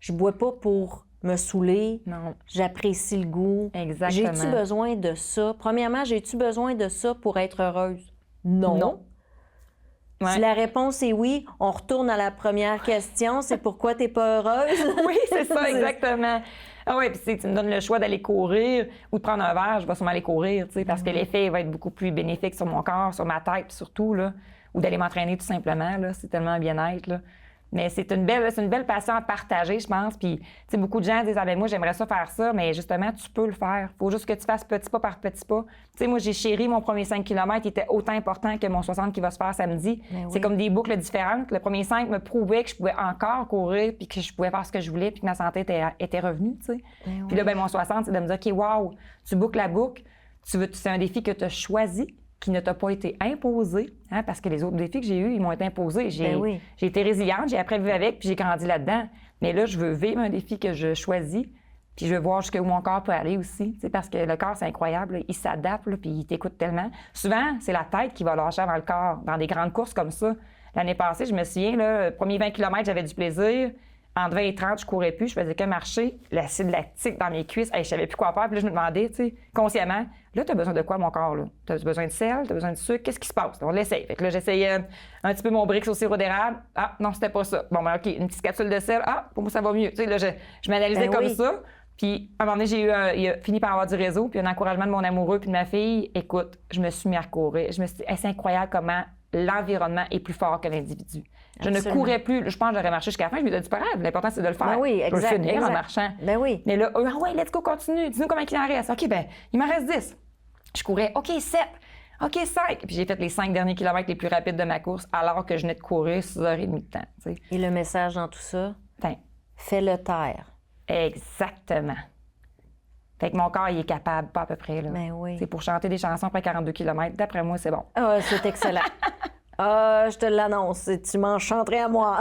je bois pas pour me saouler. Non. J'apprécie le goût. Exactement. J'ai-tu besoin de ça? Premièrement, j'ai-tu besoin de ça pour être heureuse? Non. Non. Ouais. Si la réponse est oui, on retourne à la première question, c'est pourquoi t'es pas heureuse? Oui, c'est ça, exactement. Ah oui, puis tu me donnes le choix d'aller courir ou de prendre un verre, je vais sûrement aller courir, tu sais, parce que l'effet va être beaucoup plus bénéfique sur mon corps, sur ma tête, puis surtout, là, ou d'aller m'entraîner tout simplement, là, c'est tellement un bien-être, là. Mais c'est une belle passion à partager, je pense. Puis, tu sais, beaucoup de gens disent, ah ben moi, j'aimerais ça faire ça, mais justement, tu peux le faire. Il faut juste que tu fasses petit pas par petit pas. Tu sais, moi, j'ai chéri mon premier 5 km, il était autant important que mon 60 qui va se faire samedi. Oui. C'est comme des boucles différentes. Le premier 5 me prouvait que je pouvais encore courir, puis que je pouvais faire ce que je voulais, puis que ma santé était revenue, tu sais. Puis là, ben mon 60, c'est de me dire, OK, wow, tu boucles la boucle, c'est un défi que tu as choisi, qui ne t'a pas été imposé, hein, parce que les autres défis que j'ai eus, ils m'ont été imposés. J'ai été résiliente, j'ai appris à vivre avec, puis j'ai grandi là-dedans. Mais là, je veux vivre un défi que je choisis, puis je veux voir jusqu'où mon corps peut aller aussi, parce que le corps, c'est incroyable, là, il s'adapte, là, puis il t'écoute tellement. Souvent, c'est la tête qui va lâcher avant le corps, dans des grandes courses comme ça. L'année passée, je me souviens, là, le premier 20 km, j'avais du plaisir. Entre 20 et 30, je courais plus, je faisais que marcher. L'acide lactique dans mes cuisses, je savais plus quoi faire. Puis là, je me demandais, tu sais, consciemment, là, tu as besoin de quoi, mon corps, là? Tu as besoin de sel, tu as besoin de sucre, qu'est-ce qui se passe? On l'essaye. Fait que là, j'essayais un petit peu mon Brix au sirop d'érable. Ah, non, c'était pas ça. Bon, ben, OK, une petite capsule de sel. Ah, pour moi, ça va mieux. Tu sais, là, je m'analysais comme ça. Puis, à un moment donné, il a fini par avoir du réseau, puis un encouragement de mon amoureux puis de ma fille. Écoute, je me suis mis à courir. Je me suis dit, c'est incroyable comment l'environnement est plus fort que l'individu. Je ne courais plus. Je pense que j'aurais marché jusqu'à la fin. Je me disais, c'est pas grave. L'important, c'est de le faire. Ben oui, exact. Je peux le finir en marchant. Ben oui. Mais là, ah ouais, let's go, continue. Dis-nous combien il en reste. OK, ben, il m'en reste 10. Je courais, OK, 7. OK, 5. Puis j'ai fait les 5 derniers kilomètres les plus rapides de ma course alors que je venais de courir 6h30 de temps. T'sais. Et le message dans tout ça? Ben, fais-le taire. Exactement. Fait que mon corps, il est capable, pas à peu près. Là. Ben oui. C'est pour chanter des chansons après 42 km, d'après moi, c'est bon. Ah, c'est excellent. Ah, je te l'annonce, tu m'en chanterais à moi.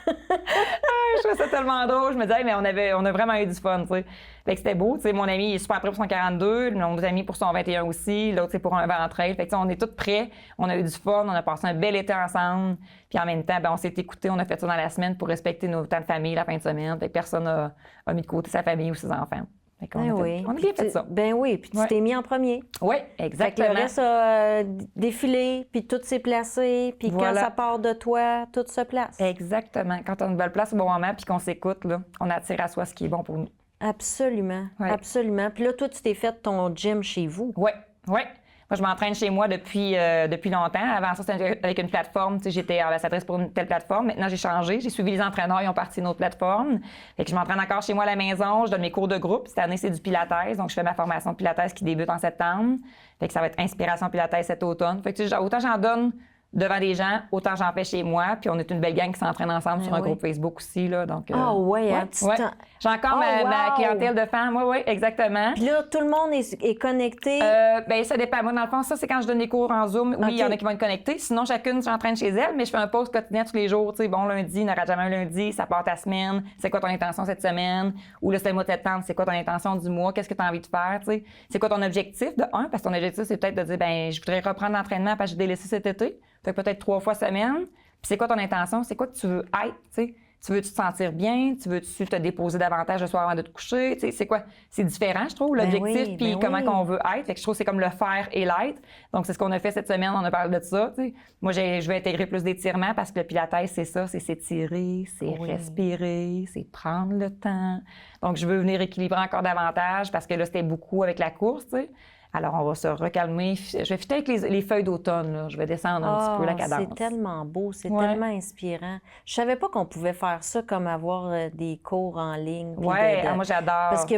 Je trouvais ça tellement drôle. Je me disais, hey, mais on a vraiment eu du fun, tu sais. Fait que c'était beau, tu sais. Mon ami, il est super prêt pour son 42, mon autre ami pour son 21 aussi, l'autre, c'est pour un ventre. Fait que, tu sais, on est tous prêts. On a eu du fun, on a passé un bel été ensemble. Puis en même temps, ben, on s'est écoutés, on a fait ça dans la semaine pour respecter nos temps de famille la fin de semaine. Fait que personne n'a mis de côté sa famille ou ses enfants. Fait qu'on on a bien fait ça. Ben oui, puis tu t'es mis en premier. Oui, exactement. Fait que le reste a défilé, puis tout s'est placé, puis quand ça part de toi, tout se place. Exactement. Quand on a une belle place au bon moment, puis qu'on s'écoute, là, on attire à soi ce qui est bon pour nous. Absolument, absolument. Puis là, toi, tu t'es fait ton gym chez vous. Oui, oui. Moi, je m'entraîne chez moi depuis longtemps. Avant ça, c'était avec une plateforme. Tu sais, j'étais ambassadrice pour une telle plateforme. Maintenant, j'ai changé. J'ai suivi les entraîneurs. Ils ont parti une autre plateforme. Fait que je m'entraîne encore chez moi à la maison. Je donne mes cours de groupe. Cette année, c'est du Pilates. Donc, je fais ma formation de Pilates qui débute en septembre. Fait que ça va être Inspiration Pilates cet automne. Fait que tu sais, autant j'en donne devant des gens, autant j'en fais chez moi. Puis on est une belle gang qui s'entraîne ensemble sur un groupe Facebook aussi. Là, donc, J'ai encore ma clientèle de femmes. Oui, exactement. Puis là, tout le monde est connecté? Bien, ça dépend. Moi, dans le fond, ça, c'est quand je donne des cours en Zoom. Oui, il y en a qui vont être connectés. Sinon, chacune s'entraîne chez elle, mais je fais un post quotidien tous les jours. Tu sais, bon, lundi, il n'y aura jamais un lundi, ça part ta semaine. C'est quoi ton intention cette semaine? Ou là, c'est le mois de septembre, c'est quoi ton intention du mois? Qu'est-ce que tu as envie de faire? Tu sais? C'est quoi ton objectif de un? Parce que ton objectif, c'est peut-être de dire, ben je voudrais reprendre l'entraînement parce que j'ai délaissé cet été. Fait que peut-être 3 fois semaine. Puis c'est quoi ton intention? C'est quoi que tu veux être? Tu sais? Tu veux-tu te sentir bien? Tu veux-tu te déposer davantage le soir avant de te coucher? Tu sais, c'est quoi? C'est différent, je trouve, l'objectif, puis comment qu'on veut être. Fait que je trouve que c'est comme le faire et l'être. Donc, c'est ce qu'on a fait cette semaine. On a parlé de ça. Tu sais. Moi, je vais intégrer plus d'étirements parce que le Pilates, c'est ça. C'est s'étirer, c'est respirer, c'est prendre le temps. Donc, je veux venir équilibrer encore davantage parce que là, c'était beaucoup avec la course, tu sais. Alors, on va se recalmer. Je vais fitter avec les feuilles d'automne. Là. Je vais descendre un petit peu la cadence. C'est tellement beau, c'est tellement inspirant. Je savais pas qu'on pouvait faire ça comme avoir des cours en ligne. Oui, moi j'adore. Parce que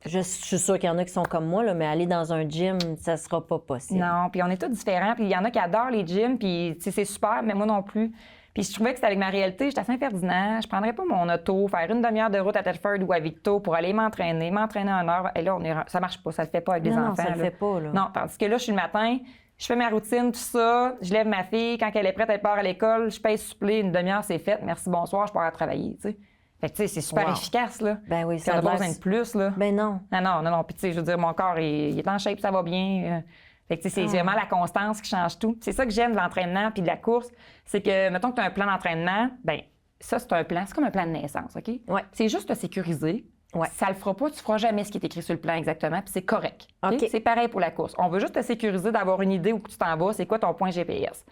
je suis sûre qu'il y en a qui sont comme moi, là, mais aller dans un gym, ça sera pas possible. Non, puis on est tous différents. Puis il y en a qui adorent les gyms, puis c'est super, mais moi non plus. Puis je trouvais que c'était avec ma réalité. J'étais à Saint-Ferdinand. Je prendrais pas mon auto, faire une demi-heure de route à Thetford ou à Victo pour aller m'entraîner 1 heure. Et là, ça marche pas. Ça le fait pas avec des enfants. Non, ça le fait pas, là. Non, tandis que là, je suis le matin, je fais ma routine, tout ça. Je lève ma fille. Quand elle est prête, elle part à l'école. Je paye supplé. Une demi-heure, c'est fait. Merci, bonsoir, je pars à travailler, tu sais. Fait que, tu sais, c'est super efficace, là. Ben oui, ça a pas besoin de plus, là. Ben non. Non. Puis, tu sais, je veux dire, mon corps, il est en shape, ça va bien. Fait que, tu sais, c'est vraiment la constance qui change tout. C'est ça que j'aime de l'entraînement puis de la course. C'est que, mettons que tu as un plan d'entraînement, bien, ça, c'est un plan. C'est comme un plan de naissance, OK? Ouais. C'est juste te sécuriser. Ouais. Ça le fera pas, tu feras jamais ce qui est écrit sur le plan exactement, puis c'est correct. OK. C'est pareil pour la course. On veut juste te sécuriser, d'avoir une idée où tu t'en vas, c'est quoi ton point GPS.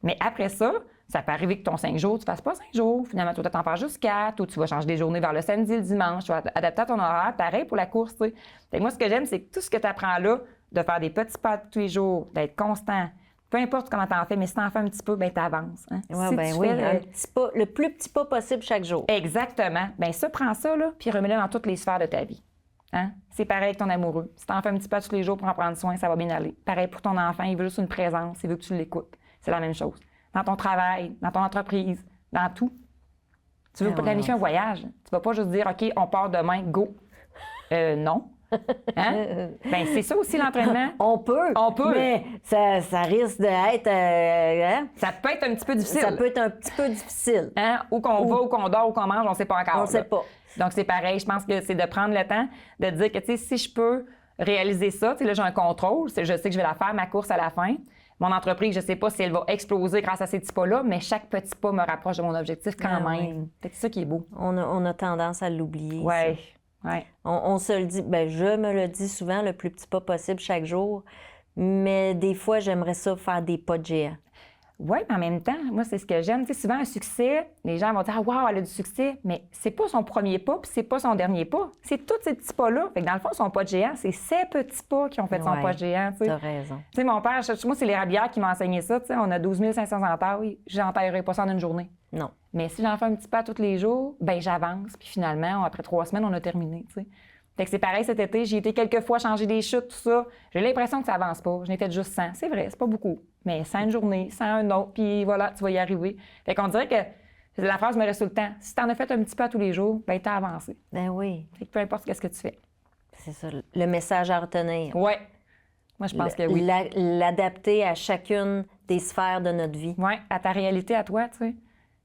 Mais après ça, ça peut arriver que ton 5 jours, tu ne fasses pas 5 jours. Finalement, tu vas t'en faire juste 4, ou tu vas changer des journées vers le samedi, le dimanche, tu vas adapter à ton horaire. Pareil pour la course, tu sais. Fait que moi, ce que j'aime, c'est que tout ce que tu apprends là, de faire des petits pas tous les jours, d'être constant, peu importe comment tu en fais, mais si tu en fais un petit peu, bien, tu avances. Hein? Ouais, Si ben tu oui, fais, un petit pas, le plus petit pas possible chaque jour. Exactement. Bien, ça, prends ça, là, puis remets-le dans toutes les sphères de ta vie. Hein? C'est pareil avec ton amoureux. Si tu en fais un petit pas tous les jours pour en prendre soin, ça va bien aller. Pareil pour ton enfant, il veut juste une présence, il veut que tu l'écoutes. C'est la même chose. Dans ton travail, dans ton entreprise, dans tout. Tu veux planifier un voyage. Tu vas pas juste dire, OK, on part demain, go. Non. Hein? Bien, c'est ça aussi l'entraînement. On peut. Mais ça risque d'être. Hein? Ça peut être un petit peu difficile. Ça peut être un petit peu difficile. Hein? Où qu'on va, où qu'on dort, où qu'on mange, on ne sait pas encore. On ne sait pas. Donc, c'est pareil. Je pense que c'est de prendre le temps de dire que, tu sais, si je peux réaliser ça, tu sais, là, j'ai un contrôle, je sais que je vais la faire, ma course à la fin. Mon entreprise, je ne sais pas si elle va exploser grâce à ces petits pas-là, mais chaque petit pas me rapproche de mon objectif quand même. Oui. C'est ça qui est beau. On a tendance à l'oublier. Oui. Ouais. On se le dit, ben je me le dis souvent, le plus petit pas possible chaque jour, mais des fois, j'aimerais ça faire des pas de géant. Oui, mais en même temps, moi, c'est ce que j'aime. Tu sais, souvent, un succès, les gens vont dire « Wow, elle a du succès », mais c'est pas son premier pas, puis c'est pas son dernier pas. C'est tous ces petits pas-là. Fait que dans le fond, son pas de géant, c'est ces petits pas qui ont fait son pas de géant. Tu sais. T'as raison. Tu sais, mon père, moi, c'est les rabières qui m'ont enseigné ça. Tu sais, on a 12 500 entailles. Oui, j'enterrerai pas ça en une journée. Non. Mais si j'en fais un petit pas tous les jours, ben j'avance. Puis finalement, après 3 semaines, on a terminé, tu sais. Fait que c'est pareil cet été. J'ai été quelques fois changer des chutes, tout ça. J'ai l'impression que ça avance pas. Je n'ai fait juste 100. C'est vrai, c'est pas beaucoup. Mais 100 une journée, 100 un autre, puis voilà, tu vas y arriver. Fait qu'on dirait que la phrase me reste tout le temps. Si t'en as fait un petit pas tous les jours, ben t'as avancé. Ben oui. Fait que peu importe ce que tu fais. C'est ça, le message à retenir. Oui. Moi, je pense que oui. L'adapter à chacune des sphères de notre vie. Oui, à ta réalité, à toi, tu sais.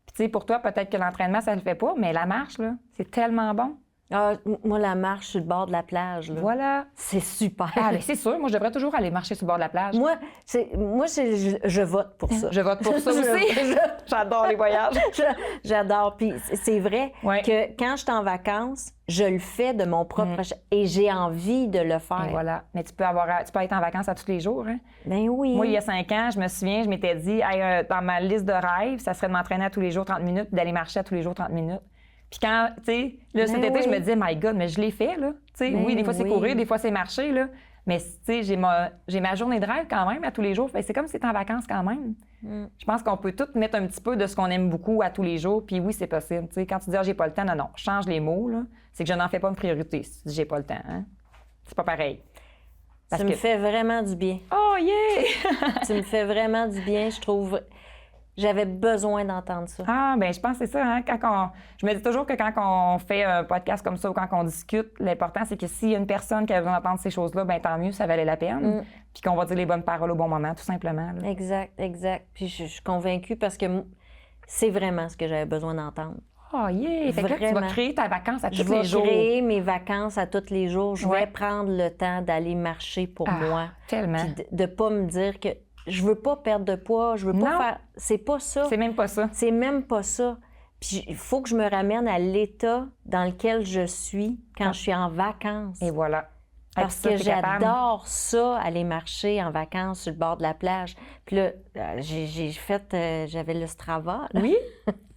Puis tu sais, pour toi, peut-être que l'entraînement, ça le fait pas, mais la marche, là, c'est tellement bon. Ah, moi, la marche sur le bord de la plage, là. Voilà. C'est super. Ah, mais c'est sûr. Moi, je devrais toujours aller marcher sur le bord de la plage. Moi, je vote pour ça. Je vote pour ça aussi. J'adore les voyages. J'adore. Puis c'est vrai que quand je suis en vacances, je le fais de mon propre... Et j'ai envie de le faire. Et voilà. Mais tu peux être en vacances à tous les jours, hein? Ben oui. Moi, il y a 5 ans, je me souviens, je m'étais dit, hey, dans ma liste de rêves, ça serait de m'entraîner à tous les jours 30 minutes, d'aller marcher à tous les jours 30 minutes. Puis quand, tu sais, là, cet été, je me disais, my God, mais je l'ai fait, là. Tu sais, oui, des fois, c'est courir, des fois, c'est marcher, là. Mais, tu sais, j'ai ma journée de rêve quand même à tous les jours. Fait que c'est comme si c'était en vacances quand même. Je pense qu'on peut tout mettre un petit peu de ce qu'on aime beaucoup à tous les jours. Puis oui, c'est possible. Tu sais, quand tu dis, j'ai pas le temps, non, change les mots, là. C'est que je n'en fais pas une priorité si tu dis, j'ai pas le temps, hein. C'est pas pareil. Ça me fait vraiment du bien. Oh, yeah! Tu me fais vraiment du bien, je trouve. J'avais besoin d'entendre ça. Ah, bien, je pense que c'est ça. Hein? Je me dis toujours que quand on fait un podcast comme ça ou quand on discute, l'important, c'est que s'il y a une personne qui a besoin d'entendre ces choses-là, bien, tant mieux, ça valait la peine. Puis qu'on va dire les bonnes paroles au bon moment, tout simplement. Là. Exact. Puis je suis convaincue parce que c'est vraiment ce que j'avais besoin d'entendre. Oh, yeah! Fait que là, tu vas créer ta vacance à tous les jours. Je vais créer mes vacances à tous les jours. Je vais prendre le temps d'aller marcher pour moi. Tellement. Puis de ne pas me dire que je veux pas perdre de poids, je veux pas faire... C'est pas ça. C'est même pas ça. C'est même pas ça. Puis il faut que je me ramène à l'état dans lequel je suis quand je suis en vacances. Et voilà. Parce que j'adore ça, aller marcher en vacances sur le bord de la plage. Puis là, j'avais le Strava. Là. Oui?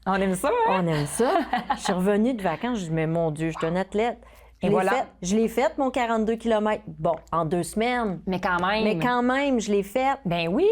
On aime ça, hein? On aime ça. Je suis revenue de vacances, je dis, mais mon Dieu, je suis une athlète. Je l'ai fait, mon 42 km. Bon, en 2 semaines. Mais quand même. Je l'ai fait. Ben oui.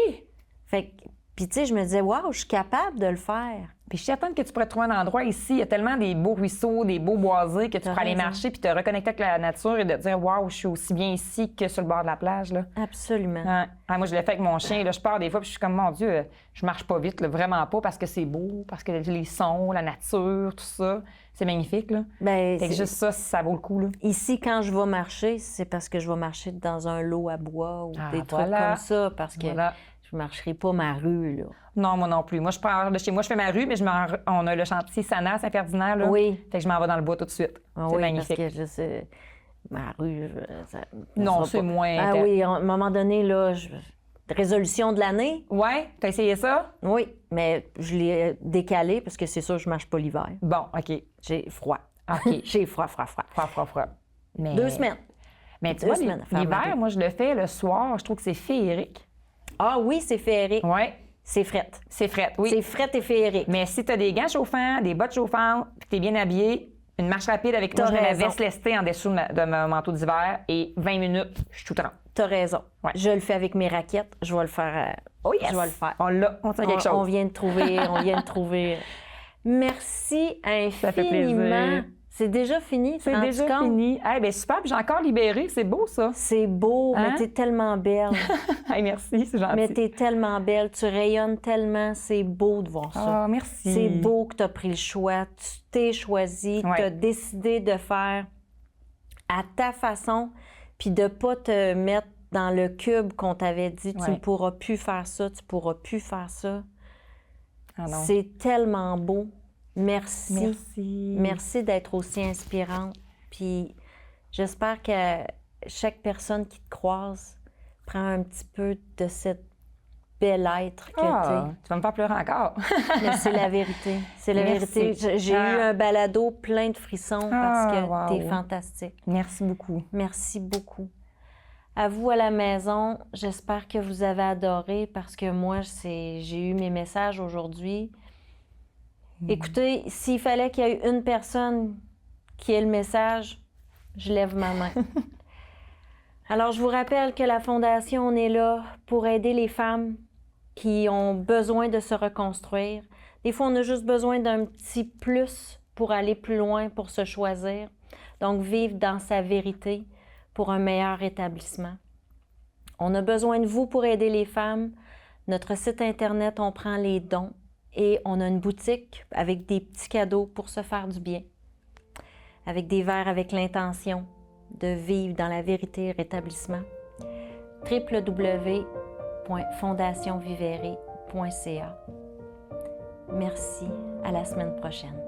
Fait que, puis tu sais, je me disais, waouh, je suis capable de le faire. Puis je suis certaine que tu pourrais trouver un endroit ici. Il y a tellement des beaux ruisseaux, des beaux boisés que tu pourrais aller marcher puis te reconnecter avec la nature et de te dire « Waouh, je suis aussi bien ici que sur le bord de la plage. » là. Absolument. Moi, je l'ai fait avec mon chien. Là, je pars des fois puis je suis comme « Mon Dieu, je marche pas vite, là, vraiment pas, parce que c'est beau, parce que les sons, la nature, tout ça, c'est magnifique. » là. Fait que juste ça vaut le coup. Là. Ici, quand je vais marcher, c'est parce que je vais marcher dans un lot à bois ou des trucs comme ça, parce que je ne marcherai pas ma rue. Là. Non, moi non plus. Moi, je pars de chez moi, je fais ma rue, mais on a le chantier Sana à Saint-Ferdinand. Là. Oui. Fait que je m'en vais dans le bois tout de suite. C'est magnifique. Parce que je sais, ma rue... non, c'est moins... Ah oui, à un moment donné, là, résolution de l'année. Oui? T'as essayé ça? Oui, mais je l'ai décalé parce que c'est sûr que je ne marche pas l'hiver. Bon, OK. J'ai froid. OK. J'ai froid. Mais... 2 semaines. Mais tu vois, l'hiver, moi, je le fais le soir. Je trouve que c'est féerique. Ah oui, c'est féerique. Oui. C'est frette. C'est frette, oui. C'est frette et féerique. Mais si tu as des gants chauffants, des bottes chauffantes, puis tu es bien habillé, une marche rapide avec moi, je mets ma veste lestée en dessous de mon manteau d'hiver et 20 minutes, je suis tout trempe. Tu as raison. Ouais. Je le fais avec mes raquettes. Je vais le faire. Oh yes! Je vais le faire. On l'a, on tient quelque chose. On vient de trouver. Merci infiniment. Ça fait plaisir. C'est déjà fini. C'est déjà fini. Bien, super, puis j'ai encore libéré. C'est beau, ça. C'est beau, mais t'es tellement belle. Merci, c'est gentil. Mais t'es tellement belle. Tu rayonnes tellement. C'est beau de voir ça. Ah, merci. C'est beau que tu as pris le choix. Tu t'es choisi. Tu as décidé de faire à ta façon, puis de ne pas te mettre dans le cube qu'on t'avait dit. Tu ne pourras plus faire ça, tu ne pourras plus faire ça. Ah non. C'est tellement beau. Merci. Merci. Merci d'être aussi inspirante. Puis j'espère que chaque personne qui te croise prend un petit peu de cette belle être que t'es. Tu vas me faire pleurer encore. Mais c'est la vérité. C'est la vérité. J'ai eu un balado plein de frissons parce que t'es fantastique. Merci beaucoup. Merci beaucoup. À vous à la maison, j'espère que vous avez adoré parce que moi, j'ai eu mes messages aujourd'hui. Écoutez, s'il fallait qu'il y ait une personne qui ait le message, je lève ma main. Alors, je vous rappelle que la Fondation, on est là pour aider les femmes qui ont besoin de se reconstruire. Des fois, on a juste besoin d'un petit plus pour aller plus loin, pour se choisir. Donc, vivre dans sa vérité pour un meilleur établissement. On a besoin de vous pour aider les femmes. Notre site Internet, on prend les dons. Et on a une boutique avec des petits cadeaux pour se faire du bien. Avec des verres avec l'intention de vivre dans la vérité rétablissement. www.fondationvivere.ca. Merci, à la semaine prochaine.